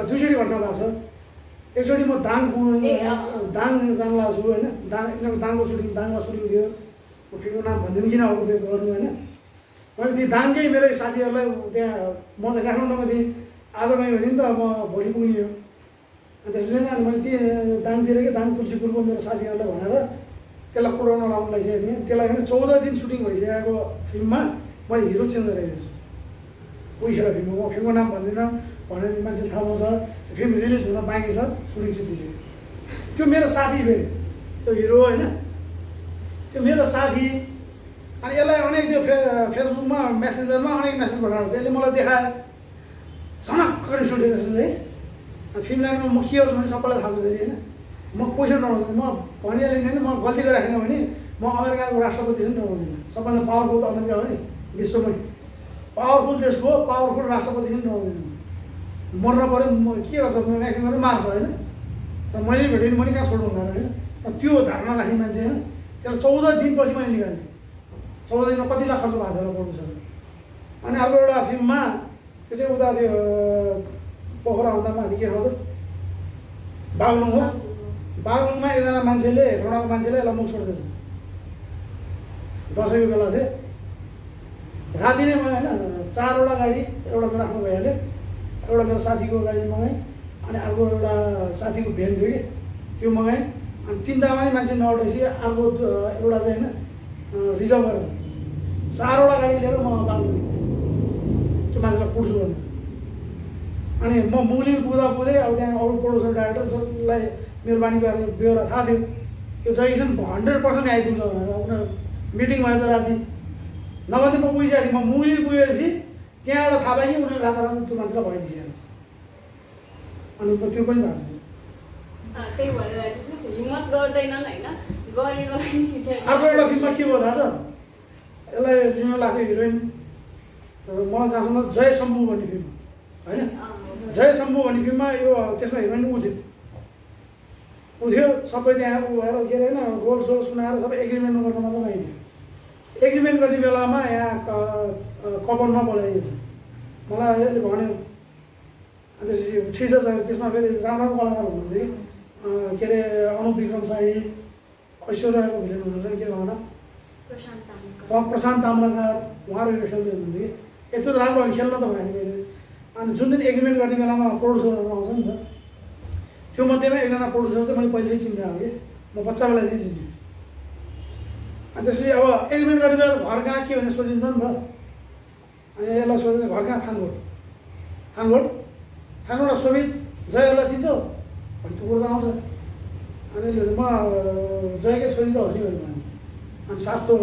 A: दुईचोटि घटना भएको छ एकचोटि म दाङ दाङ जानला छु होइन यिनीहरूको दाङको दाङमा सुटिङ थियो फिल्मको नाम भनिदिनु किन अब त्यो गर्नु होइन मैले ती दाङकै मेरो साथीहरूलाई त्यहाँ म त काठमाडौँमा थिएँ आज गएँ भने नि त म भोलि पुग्ने हो अनि त्यसले अनि मैले ती दाङतिरकै दाङ तुलसीपुरको मेरो साथीहरूलाई भनेर त्यसलाई कोडाउन लाउनु लागिसकेको थिएँ त्यसलाई होइन 14 दिन सुटिङ भइसकेको फिल्ममा मैले हिरो चेन्ज गराइदिएको छु उही खेल फिल्ममा म फिल्मको नाम भन्दिनँ भनेर मान्छेले थाहा पाउँछ त्यो फिल्म रिलिज हुन बाँकी छ सुटिङ सिद्धिसक्यो त्यो मेरो साथी फेरि त्यो हिरो होइन त्यो मेरो साथी अनि यसलाई अनेक त्यो फेसबुकमा मेसेन्जरमा अनेक मेसेज पठाएको छ यसले मलाई देखायो झनक्करी सुटेको छु है फिल्म लाइनमा म के गर्छु भने सबैलाई थाहा छ फेरि होइन म क्वेसन डराउँदिनँ म भनिहालेँ होइन म गल्ती गरिराखेन भने म अमेरिकाको राष्ट्रपति पनि डराउँदिनँ सबभन्दा पावरफुल त अमेरिका हो नि विश्वमै पावरफुल देशको पावरफुल राष्ट्रपति पनि डराउँदिनँ मर्न पऱ्यो म के गर्छ म्याक्सिमम गरेर मार्छ होइन तर मैले भेटेँ भने मैले कहाँ छोड्नु हुँदैन होइन त्यो धारणा राख्ने मान्छे होइन त्यसलाई 14 दिनपछि मैले निकाल्ने 14 दिनमा कति लाख खर्च भएको थियो होला प्रोड्युसर अनि अर्को एउटा फिल्ममा त्यो चाहिँ उता त्यो पोखरा हुँदा माथि के ठाउँ बागलुङ हो बागलुङमा एकजना मान्छेले हेटौँडाको मान्छेले यसलाई मुख छोड्दैछ दसैँको बेला थियो राति नै मैले होइन 4वटा गाडी एउटा मेरो आफ्नो भइहाल्यो एउटा मेरो साथीको गाडी मगाएँ अनि अर्को एउटा साथीको भ्यान थियो कि त्यो मगाएँ अनि 3टामा नै मान्छे नउठेपछि अर्को एउटा चाहिँ होइन रिजर्भ गरेर 4वटा गाडी लिएर म बागलुङ त्यो मान्छेलाई कुर्छु भने अनि म मुगलिन पुग्दै अब त्यहाँ अरू प्रोड्युसर डाइरेक्टर सबलाई मेरो बानी बेहोरा थाहा थियो यो जहिले 100% आइपुग्छ भनेर उनीहरू मिटिङ भएछ राति नभए म पुगिसकेको थिएँ म मुगलिन पुगेपछि त्यहाँबाट थाहा पाएँ कि उनीहरूले रातारात त्यो मान्छेलाई भइदिइसकेको छ अनि त्यो पनि भएको छ
D: त्यही भएर हिम्मत गर्दैनन् होइन गरेको
A: अर्को एउटा फिल्ममा के भयो थाहा छ यसलाई लिन लाग्थ्यो हिरोइन मलाई जहाँसम्म जय शम्भु भन्ने फिल्म होइन जय शम्भु भन्ने फिल्ममा यो त्यसमा हिरोइन ऊ थियो सबै त्यहाँ ऊ भएर के अरे होइन रोल सोल सुनाएर सबै एग्रिमेन्ट गर्न मात्र आइदियो एग्रिमेन्ट गर्ने बेलामा यहाँ कपनमा बोलाइदिएछ मलाई यसले भन्यो अन्त ठिक छ त्यसमा फेरि राम्रो कलाकार हुनुहुन्थ्यो कि के अरे अनुप विक्रम साई ऐश्वर्याको भिलेन हुनुहुन्छ नि के भन प्रशान्त ताम्राकार उहाँहरू खेल्दै हुनुहुन्थ्यो कि यत्रो राम्रो खेल्न त भनेको मैले अनि जुन दिन एग्रिमेन्ट गर्ने बेलामा प्रोड्युसरहरू आउँछ नि त त्यो मध्येमा एकजना प्रोड्युसर चाहिँ मैले पहिल्यै चिनिरहेको कि म बच्चा बेलादेखि चिन्थेँ अनि त्यसपछि अब एग्रिमेन्ट गर्ने बेला घर कहाँ के भने सोधिन्छ नि त अनि यसलाई सोधेर घर कहाँ थानगोड शोभित जयहरूलाई चिन्छौ भने त्यो कुरो आउँछ अनि म जयकै छोरी त हो नि भने मान्छे अनि सातो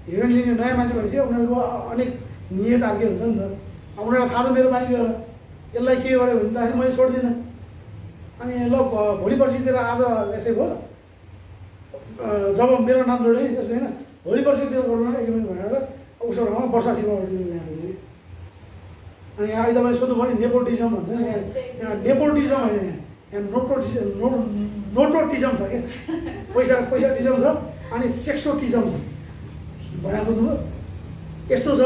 A: हिरोइन लिने नयाँ मान्छे भनेपछि उनीहरूको अनेक नियत अर्कै हुन्छ नि त अब उनीहरूलाई थाहा छ मेरो बानी बेला यसलाई के गर्यो भने त मैले छोड्दिनँ अनि ल भोलि पर्सितिर आज यस्तै भयो जब मेरो नाम जोड्यो नि त्यसो होइन भोलि पर्सितिर गर्नु एग्रिमेन्ट भनेर उसको ठाउँमा वर्षा शिव ल्याएको अनि यहाँ अहिले तपाईँले सोध्नुभयो नि नेपोटिजम भन्छ नि यहाँ नेपोटिजम होइन यहाँ नोटोटिजम छ क्या पैसाटिजम छ अनि सेक्सोटिजम छ भनेर बुझ्नुभयो यस्तो छ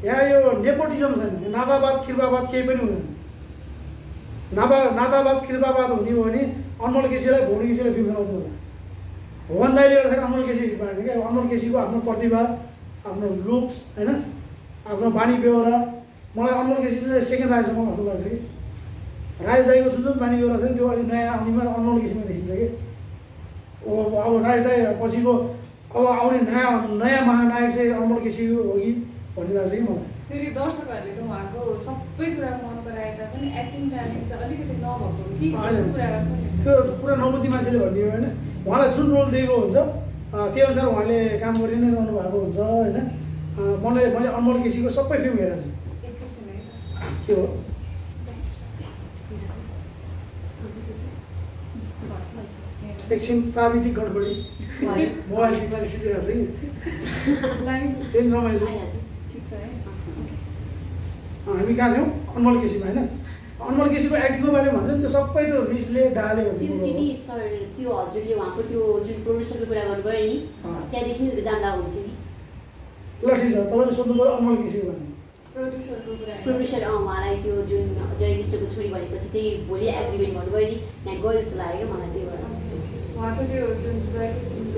A: यहाँ यो नेपोटिजम छैन नातावाद कृपावाद केही पनि हुँदैन नातावाद कृपावाद हुने हो भने अनमोल केसीलाई भुवन केसीलाई फिल्म बनाउँथ्यो होला भुवन दाइले गर्दाखेरि अनमोल केसी पाएको थियो क्या अनमोल केसीको आफ्नो प्रतिभा आफ्नो लुक्स होइन आफ्नो बानी बेहोरा मलाई अनमोल केसी चाहिँ सेकेन्ड राजसम्म जस्तो लाग्छ कि राज दाईको जुन बानी बेहोरा छ नि त्यो अहिले नयाँ आउनेमा अनमोल केसीमा देखिन्छ कि अब राज दाई पछिको अब आउने नयाँ महानायक चाहिँ अनमोल केसी हो कि भन्ने लाग्छ कि मलाई
B: फेरि दर्शकहरूले त उहाँको सबै कुरा मन पराए तापनि एक्टिङ ट्यालेन्ट चाहिँ अलिकति नभएको कि कुरा गर्छ नि
A: त्यो कुरा नबुझ्ने मान्छेले भन्ने हो होइन उहाँलाई जुन रोल दिएको हुन्छ त्यो अनुसार उहाँले काम गरि नै रहनु भएको हुन्छ होइन। मैले अनमोल केसीको सबै फिल्म हेरेको छु। के हो एकछिन प्राविधिक गडबडी मोबाइल टिपमा खिचिरहेको छ कि रमाइलो। हामी कहाँ थियौँ? अनमोल केसीमा होइन। अनमोल केसीको एक्टिङको बारेमा भन्छ नि त्यो सबै त्यो रिसले डाले
C: दिदी सर त्यो हजुरले उहाँको त्यो जुन प्रोड्युसरको कुरा गर्नुभयो नि त्यहाँदेखि जान्दा हुन्थ्यो नि।
A: ल ठिक छ, तपाईँले सोध्नु पऱ्यो अनमोल केसीको बारेमा।
C: प्रोड्युसर उहाँलाई त्यो जुन जय कृष्णको छोरी भनेपछि चाहिँ भोलि एग्रिमेन्ट गर्नुभयो नि त्यहाँ गयो जस्तो लाग्यो क्या मलाई। त्यही भएर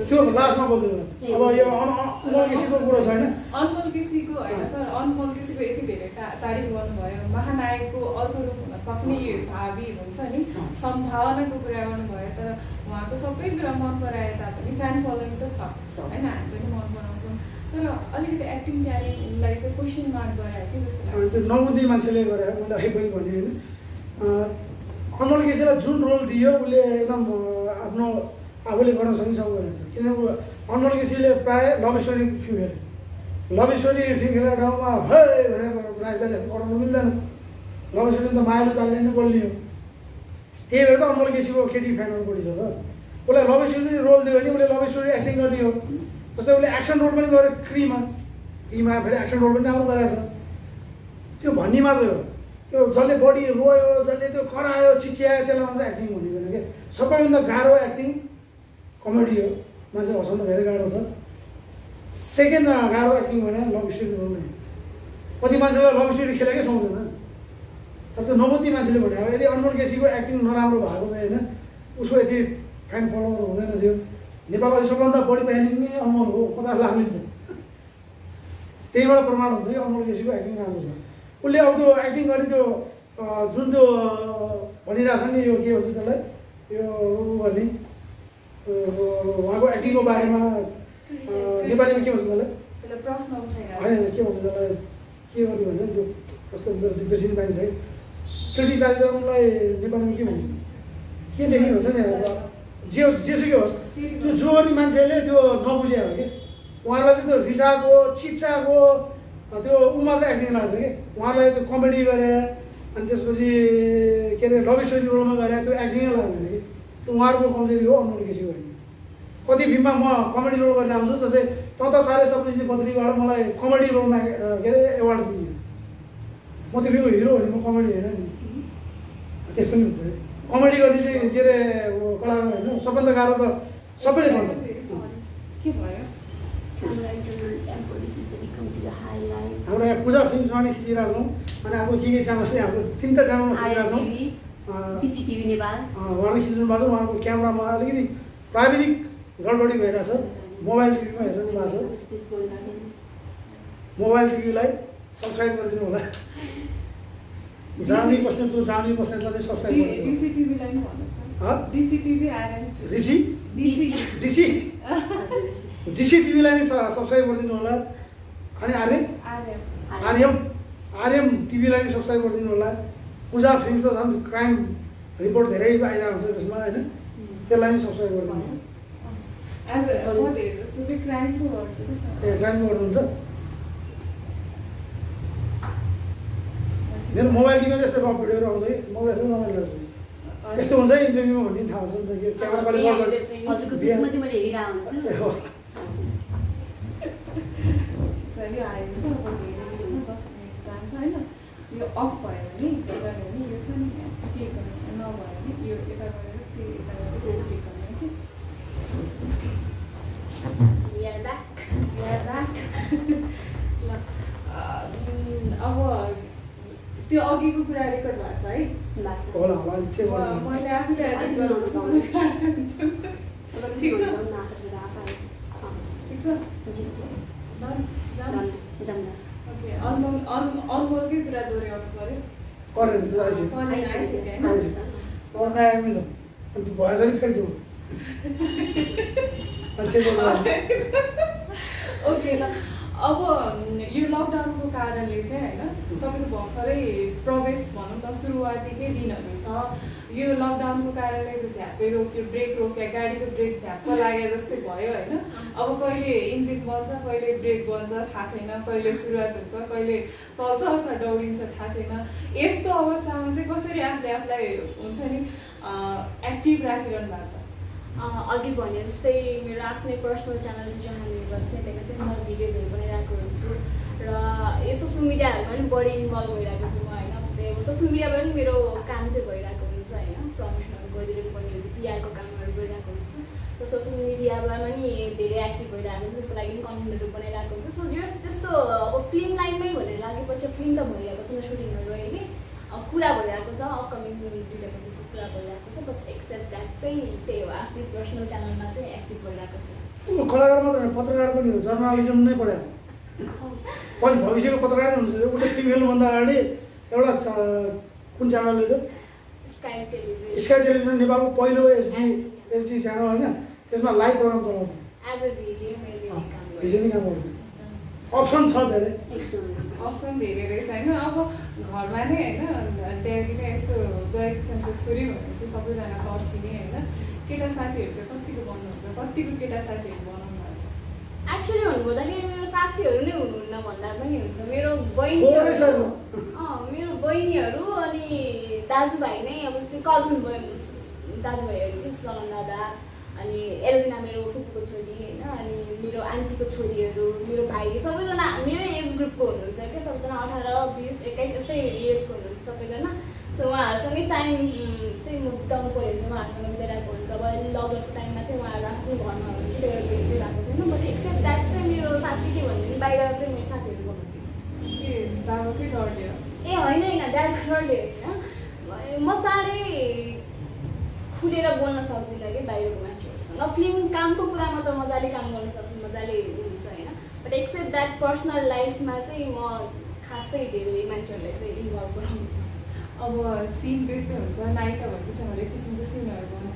A: त्यो लास्टमा बोल्दैन। अब यो अनमोल केसीको कुरा छैन।
B: अनमोल केसीको होइन सर, अनमोल केसीको यति धेरै तारिफ गर्नुभयो। महानायकको अर्को रूप हुन सक्ने भावी हुन्छ नि, सम्भावनाको कुरा गर्नुभयो। तर उहाँको सबै कुरा मन पराए तापनि फ्यान फलोइङ त छ होइन, हामी पनि मन पराउँछौँ। तर अलिकति एक्टिङ ट्यालेन्टलाई चाहिँ क्वेसन मार्क गरायो कि जस्तो लाग्छ।
A: त्यो नबुद्धि मान्छेले गरे मैले अहिले पनि भने होइन। अनमोल केसीलाई जुन रोल दियो उसले एकदम आफ्नो आफूले गर्न सकिन्छ गरेको छ। किनभने अनमोल केसीले प्रायः लभ स्टोरी फिल्म हेऱ्यो। लभ स्टोरी फिल्म हेरेर ठाउँमा है भनेर राजधानी कराउनु मिल्दैन। लभ स्टोरी त मायालु चालले नै बलियो। त्यही भएर त अनमोल केसीको केटी फ्यानहरू बढी छ। उसलाई लभ स्टोरी रोल दियो भने उसले लभ स्टोरी एक्टिङ गर्ने हो। जस्तै उसले एक्सन रोल पनि गर्यो क्रीमा फेरि एक्सन रोल पनि राम्रो गरेको छ। त्यो भन्ने मात्रै हो। त्यो जसले बढी रोयो, जसले त्यो करायो, चिच्यायो त्यसलाई मात्रै एक्टिङ भनिँदैन क्या। सबैभन्दा गाह्रो एक्टिङ कमेडी हो। मान्छे हँसाउनु धेरै गाह्रो छ। सेकेन्ड गाह्रो एक्टिङ भने लभ स्टोरी रोल नै। कति मान्छेलाई लभ स्टोरी खेलेकै सुहाउँदैन। तर त्यो नबुद्धि मान्छेले भने अब यदि अनमोल केसीको एक्टिङ नराम्रो भएको भए होइन उसको यति फ्यान फलोवर हुँदैन थियो। नेपालमा सबभन्दा बढी प्यानिङ अनमोल हो, 50 लाख लिन्छ। त्यहीबाट प्रमाण हुन्छ कि अनमोल केसीको एक्टिङ राम्रो छ। उसले अब त्यो एक्टिङ गर्ने त्यो जुन त्यो भनिरहेको छ नि यो के भन्छ त्यसलाई यो गर्ने उहाँको एक्टिङको बारेमा नेपालीमा के भन्छ त्यसलाई
B: प्रश्न उठाइरहेको
A: होइन के भन्छ त्यसलाई के गर्ने भन्छ नि त्यो कस्तो दिग्दर्शन मानिस है क्रिटिसाइजमलाई नेपालीमा के भन्छ के लेख्ने भन्छ नि जेसुकै होस् त्यो जो गर्ने मान्छेले त्यो नबुझे हो कि उहाँलाई चाहिँ त्यो रिसाको चिच्चाको त्यो ऊ मात्र एक्टिङ लाग्छ कि उहाँलाई त्यो कमेडी गरे अनि त्यसपछि के अरे लभ स्टोरी रोलमा गरे त्यो एक्टिङै लाग्दैन कि त्यो उहाँहरूको कमजोरी हो अनमोल केसीको होइन। कति फिल्ममा म कमेडी रोल गरेर आउँछु जस्तै त साह्रै सप्तश्री पत्रीबाट मलाई कमेडी रोलमा के अरे एवार्ड दियो। म त्यो फिल्मको हिरो हो नि, म कमेडी होइन नि। त्यस्तो पनि हुन्छ कमेडी गर्ने चाहिँ के अरे कलाकार होइन सबभन्दा गाह्रो त सबैले भन्छ।
B: के भयो
A: हाम्रो यहाँ पूजा फिल्म पनि खिचिरहेको छौँ अनि अब के च्यानलले हाम्रो 3टा च्यानलमा खिचिरहेको छौँ।
C: डिसिटिभी नेपाल
A: उहाँले खिच्नु भएको छ। उहाँको क्यामेरामा अलिकति प्राविधिक गडबडी भइरहेछ। मोबाइल टिभीमा हेर्नु भएको छ। मोबाइल टिभीलाई सब्सक्राइब गरिदिनु होला। जानी बस्नेतको जानी बस्नेतलाई सब्सक्राइब गरिदिनु।
B: डिसिटिभीलाई नि भन्नुहोस् न। डिसिटिभी
A: डिसिटिभीलाई नै सब्सक्राइब गरिदिनु होला। अनि आर्यम टिभीलाई नै सब्सक्राइब गरिदिनु होला। पूजा फिल्म त झन् क्राइम रिपोर्ट धेरै आइरहेको हुन्छ त्यसमा होइन, त्यसलाई पनि सब्सक्राइब गरिदिनु होला। क्राइम गर्नुहुन्छ। मेरो मोबाइल टिभीमा यस्तो रफ भिडियोहरू आउँछ कि म यस्तो रमाइलो लाग्छ। यस्तो हुन्छ इन्टरभ्यूमा भन्ने थाहा हुन्छ नि त कि क्यामेरा कसले
C: हजुरको त्यसमा चाहिँ मैले हेरिरहेको हुन्छु।
B: यो आएको छ अब धेरै 10 मिनट जान्छ होइन। यो अफ भयो भने के गर्ने भने यो छ नि क्लिक गर्ने नभयो भने यो यता गएर त्यो यता गएर क्लिक गर्ने कि
C: We are back.
B: ल अब त्यो अघिको कुरा रेकर्ड भएको छ है।
A: होला
B: मैले आफूले ठिक छ ओके। अनमोलकै कुरा दोहोऱ्याउनु पऱ्यो।
A: भएछ नि फेरि
B: ओके ल अब यो लकडाउनको कारणले चाहिँ होइन तपाईँको भर्खरै प्रवेश भनौँ न सुरुवातीकै दिनहरू छ यो लकडाउनको कारणले चाहिँ झ्याप्पै रोक्यो ब्रेक रोक्यो गाडीको ब्रेक झ्याप्प लागे जस्तै भयो होइन अब कहिले इन्जिन बन्छ कहिले ब्रेक बन्छ थाहा छैन कहिले सुरुवात हुन्छ कहिले चल्छ अथवा दौडिन्छ थाहा छैन यस्तो अवस्थामा चाहिँ कसरी आफूलाई हुन्छ नि एक्टिभ राखिरहनु भएको छ
D: अघि भने जस्तै मेरो आफ्नै पर्सनल च्यानल छ जहाँ हामी बस्ने त्यहाँ त्यसमा भिडियोजहरू बनाइरहेको हुन्छु र यो सोसियल मिडियाहरूमा पनि बढी इन्भल्भ भइरहेको छु म होइन जस्तै अब सोसियल मिडियाबाट पनि मेरो काम चाहिँ भइरहेको हुन्छ होइन प्रमोसनहरू गरिदिनु पर्ने हुन्छ पिआरको कामहरू गरिरहेको हुन्छु सो सोसियल मिडियामा पनि धेरै एक्टिभ भइरहेको हुन्छ त्यसको लागि पनि कन्टेन्टहरू बनाइरहेको हुन्छ सो त्यस्तो अब फिल्म लाइनमै भनेर लागेपछि फिल्म त भइरहेको छ सुटिङहरू अहिले कुरा भइरहेको छ अपकमिङ दुईवटाको कुरा भइरहेको छ बट एक्सेप्ट द्याट चाहिँ त्यही हो आफ्नै पर्सनल च्यानलमा चाहिँ एक्टिभ भइरहेको छु
A: कलाकार मात्र होइन पत्रकार पनि हो जर्नलिजम नै पढायो पछि भविष्यको पत्रकार हुन्छ उसले फिल्म हेर्नुभन्दा अगाडि एउटा कुन च्यानलले थियो
D: स्काई टेलिभिजन
A: स्काई टेलिभिजन नेपालको पहिलो एसडी च्यानल होइन त्यसमा लाइभ प्रोग्राम चलाउँथ्यो
D: एज अ भिजे मैले काम
A: भिजनै काम गर्थ्यो अप्सन छ धेरै
B: अप्सन धेरै रहेछ होइन अब घरमा नै होइन त्यहाँदेखि नै यस्तो जय किसनको छोरी भनेपछि सबैजना तर्सिने होइन केटा साथीहरू चाहिँ कतिको बन्नुहुन्छ कतिको केटा साथीहरू बनाउनु भएको छ
D: एक्चुअली भन्नुपर्दाखेरि मेरो साथीहरू नै हुनुहुन्न भन्दा पनि हुन्छ मेरो बहिनीहरू मेरो बहिनीहरू अनि दाजुभाइ नै अब जस्तै कजन दाजुभाइहरू के सलन दादा अनि एल्जिना मेरो फुपूको छोरी होइन अनि मेरो आन्टीको छोरीहरू मेरो भाइ सबैजना मेरै एज ग्रुपको हुनुहुन्छ क्या सबैजना 18, 20, 21 यस्तै एजको हुनुहुन्छ सबैजना सो उहाँहरूसँगै टाइम चाहिँ म बिताउनु पऱ्यो भने चाहिँ उहाँहरूसँग बिताइरहेको हुन्छ अब अहिले लकडाउनको टाइममा चाहिँ उहाँहरू आफ्नो घरमा हुनुहुन्छ त्यही भएर भेट चाहिँ भएको छैन बट एक्सेप्ट द्याट चाहिँ मेरो साथी के भन्नु बाहिर चाहिँ मेरो साथीहरू बनाउँथेँ
B: के बाबाकै डरले
D: ए होइन ड्याडको डरले होइन म चाँडै खुलेर बोल्न सक्दिनँ कि बाहिरको मान्छेहरूसँग फिल्म कामको कुरामा त मजाले काम गर्न सक्छु मजाले हुन्छ होइन बट एक्सेप्ट द्याट पर्सनल लाइफमा चाहिँ म खासै धेरै मान्छेहरूलाई चाहिँ इन्भल्भ गराउनु
B: अब सिन त्यस्तै हुन्छ नायिका भएपछि हरेक किसिमको सिनहरू गर्नु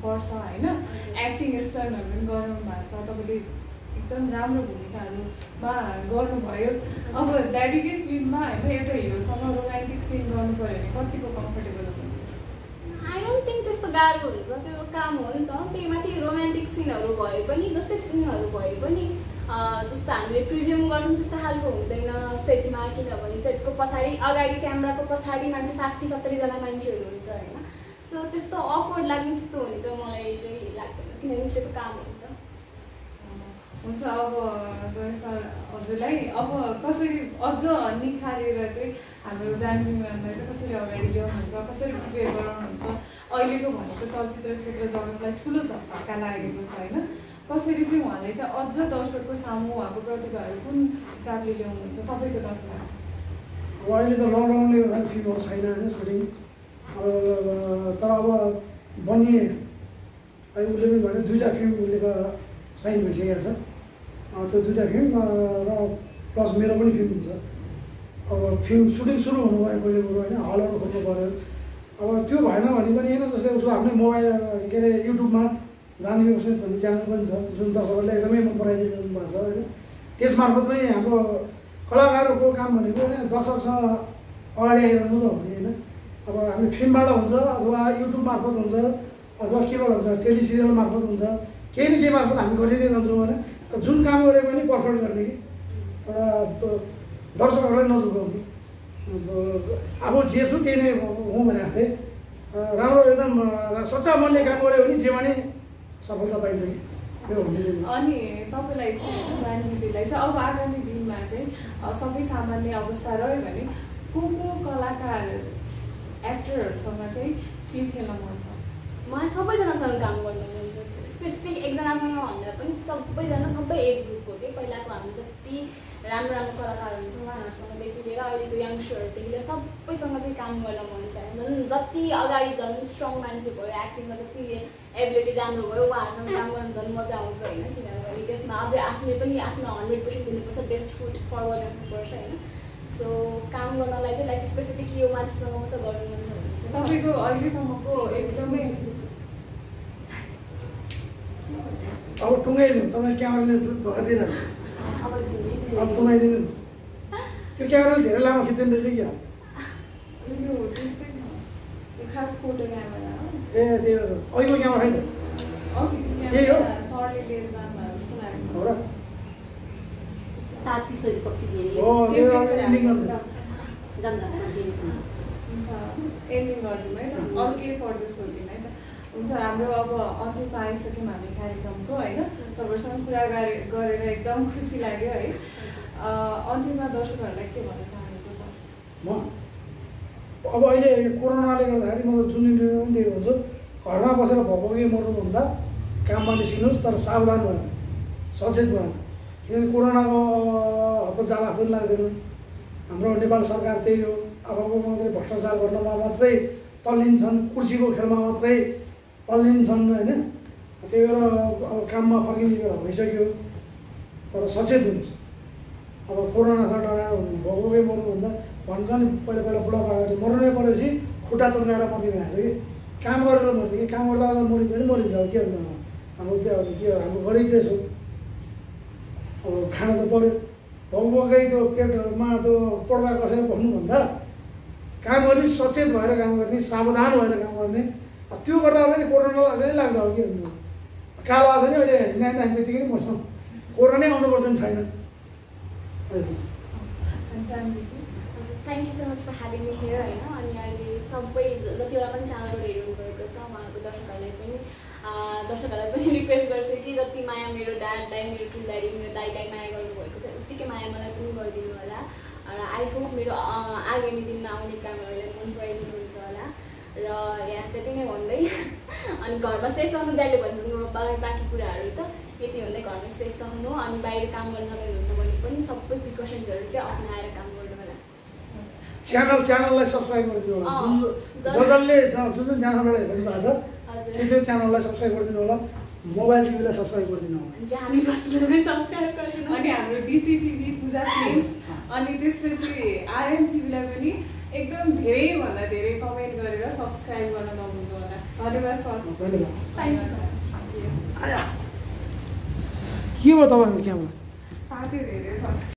B: पर्छ होइन एक्टिङ स्टाइलहरू पनि गर्नु भएको छ तपाईँले एकदम राम्रो भूमिकाहरूमा गर्नुभयो अब ड्याडीकै फिल्ममा होइन एउटा हिरोसँग रोमान्टिक सिन गर्नु पऱ्यो भने कतिको कम्फर्टेबल हुन्छ
D: आई डोन्ट थिङ्क त्यस्तो गाह्रो हुन्छ त्यो काम हो नि त त्यही माथि रोमान्टिक सिनहरू भए पनि जस्तै सिनहरू भए पनि जस्तो हामीले प्रिज्युम गर्छौँ त्यस्तो खालको हुँदैन सेटमा किनभने सेटको पछाडि अगाडि क्यामेराको पछाडि मान्छे 60-70जना मान्छेहरू हुन्छ होइन सो त्यस्तो अकवर्ड लाग्ने त्यस्तो हुने चाहिँ मलाई चाहिँ लाग्दैन किनभने त्यो त काम हो नि त
B: हुन्छ अब जय सर हजुरलाई अब कसरी अझ निखारेर चाहिँ हाम्रो जान्नेहरूलाई चाहिँ कसरी अगाडि ल्याउनुहुन्छ कसरी प्रिपेयर गराउनुहुन्छ अहिलेको भनेको चलचित्र क्षेत्र जगतलाई ठुलो झट्का लागेको छ होइन कसरी चाहिँ उहाँले चाहिँ अझ दर्शकको सामु उहाँको प्रतिभाहरू कुन हिसाबले ल्याउनुहुन्छ तपाईँको तर्फबाट
A: अब अहिले त लकडाउनले गर्दा फिल्महरू छैन होइन सुटिङ तर अब बनिए अहिले उसले पनि भने 2टा फिल्म उसले साइन भइसकेको छ त्यो 2टा फिल्म र प्लस मेरो पनि फिल्म हुन्छ अब फिल्म सुटिङ सुरु हुनु भयो पहिलो कुरो होइन हलहरू खोज्नु पऱ्यो अब त्यो भएन भने पनि होइन जस्तै उसको आफ्नै मोबाइल के अरे युट्युबमा जान्ने बस्ने भन्ने च्यानल पनि छ जुन दर्शकहरूले एकदमै मन पराइदिनु भएको छ होइन त्यसमार्फत पनि हाम्रो कलाकारहरूको काम भनेको होइन दर्शकसँग अगाडि आइरहनु त हो नि होइन अब हामी फिल्मबाट हुन्छ अथवा युट्युब मार्फत हुन्छ अथवा केबाट हुन्छ टेलिसिरियल मार्फत हुन्छ केही न केही मार्फत हामी गरि नै रहन्छौँ होइन जुन काम गरे पनि पर्फेक्ट गर्ने कि एउटा दर्शकहरूलाई नझुकाउने अब जे छु त्यही नै हुँ भनेको थिएँ राम्रो एकदम सच्चा मनले काम गऱ्यो भने जेमा नै सफलता पाइन्छ कि त्यो भन्ने
B: अनि तपाईँलाई चाहिँ जान्नेजीलाई चाहिँ अब आगामी दिनमा चाहिँ सबै सामान्य अवस्था रह्यो भने को कलाकार एक्टरहरूसँग चाहिँ फिल्म खेल्न मन छ
D: मलाई सबैजनासँग काम गर्नु मन छ स्पेसिफिक एकजनासँग भन्दा पनि सबैजना सबै एज ग्रुपको के पहिलाको हाम्रो जति राम्रो राम्रो कलाकार हुन्छ उहाँहरूसँगदेखि लिएर अहिलेको यङ्स्टरहरूदेखि लिएर सबैसँग चाहिँ काम गर्न मन छ झन् जति अगाडि झन् स्ट्रङ मान्छे भयो एक्टिङमा जति एबिलिटी राम्रो भयो उहाँहरूसँग काम गर्न झन् मजा आउँछ होइन किनभने त्यसमा अझै आफूले पनि आफ्नो 100% दिनुपर्छ बेस्ट फुट फरवर्ड राख्नुपर्छ होइन सो काम गर्नलाई चाहिँ लाइक स्पेसिफिक यो मान्छेसँग मात्र गर्नु मन छ भने चाहिँ
B: तपाईँको अहिलेसम्मको एकदमै
A: अब टुङ्गाइदिउँ तपाईँ क्यामेराले धोका दिइरहेको
D: अब
A: अब तुनाइदिनु त्यो क्यामेराले धेरै लामो खिच्दैन रहेछ क्या
B: यो त्यस्तै छ यो खास फोटो क्यामेरा हो
A: ए त्यो अहिलेको क्यामेरा खै त
B: यही हो सरले लिएर जानुभयो जस्तो लाग्यो
A: हो र
C: तातिसकेको कति धेरै
A: हो त्यो एन्डिङ गर्नु
C: जम्दा कन्टिन्यू
B: हुन्छ एन्डिङ गरिदिउँ है त अरू केही पढ्दै सोधिदिउँ है त हुन्छ हाम्रो अब अन्त्यमा आइसक्यौँ हामी कार्यक्रमको होइन सबैसँग कुरा गरेर एकदम खुसी लाग्यो है अन्त्यमा दर्शकहरूलाई के भन्न चाहनुहुन्छ सर
A: म अब अहिले कोरोनाले गर्दाखेरि म जुन इन्टरभ्यू पनि दिएको हुन्छु घरमा बसेर भोकै मर्नुभन्दा काममा निस्किनुहोस् तर सावधान भएर सचेत भएर किनभने कोरोनाको हतपत जाला जस्तो लाग्दैन हाम्रो नेपाल सरकार त्यही हो अब मात्रै भ्रष्टाचार गर्नमा मात्रै तल्लिन्छन् कुर्सीको खेलमा मात्रै तल्लिन्छन् होइन त्यही भएर अब काममा फर्किने बेला भइसक्यो तर सचेत हुनुहोस् अब कोरोनासँग डराएर हुँदैन भोकै मर्नुभन्दा भन्छ नि पहिला पहिला बुढापाकाले मर्नु नै परेपछि खुट्टा तन्काएर मर्ने भएको छ कि काम गरेर मर्ने कि काम गर्दा मरिन्छ नि मरिन्छ अब के भन्नु हाम्रो त्यो अब के हाम्रो गरिब देश हो अब खाना त पऱ्यो भोकै त्यो पेटमा त्यो पड्का कसेर बस्नुभन्दा काम गर्ने सचेत भएर काम गर्ने सावधान भएर काम गर्ने त्यो गर्दा नि कोरोना लाग्छ नि लाग्छ अब के भन्नु कालो आएको नि अहिले हिँड्दा त्यतिकै नै मर्छौँ कोरोनै आउनुपर्छ नि छैन
D: thank you so much for having me here होइन अनि अहिले सबै जतिवटा पनि च्यानलबाट हेर्नु भएको छ उहाँहरूको दर्शकहरूलाई पनि रिक्वेस्ट गर्छु कि जति माया मेरो ड्याडलाई मेरो ठुलो ड्याडी मेरो दाइलाई माया गर्नुभएको छ उत्तिकै माया मलाई पनि गरिदिनु होला र आई होप मेरो आगामी दिनमा आउने कामहरूलाई मन पराइदिनुहुन्छ होला र यहाँ त्यति नै भन्दै अनि घरमा सेफ रहनु ड्याडले भन्छु बाँकी कुराहरू त यति भन्दै घरमा सेफ रहनु अनि बाहिर काम गर्न सक्नुहुन्छ भने पनि सबै प्रिकसन्सहरू चाहिँ अप्नाएर काम गर्नु होला
A: च्यानललाई सब्सक्राइब गरिदिनु होला जसले जुन च्यानलबाट हेर्नु भएको छ त्यो च्यानललाई सब्सक्राइब गरिदिनु होला मोबाइल टिभीलाई सब्सक्राइब गरिदिनु होला
B: अनि हाम्रो डिसी टिभी पूजा फिल्म्स अनि त्यसपछि आरएम टिभीलाई पनि एकदम धेरैभन्दा धेरै कमेन्ट गरेर सब्सक्राइब गर्न नभुल्नु होला धन्यवाद सर
A: धन्यवाद
B: थ्याङ्क यू सर
A: के भयो तपाईँको क्यामेरा
B: साथै धेरै छ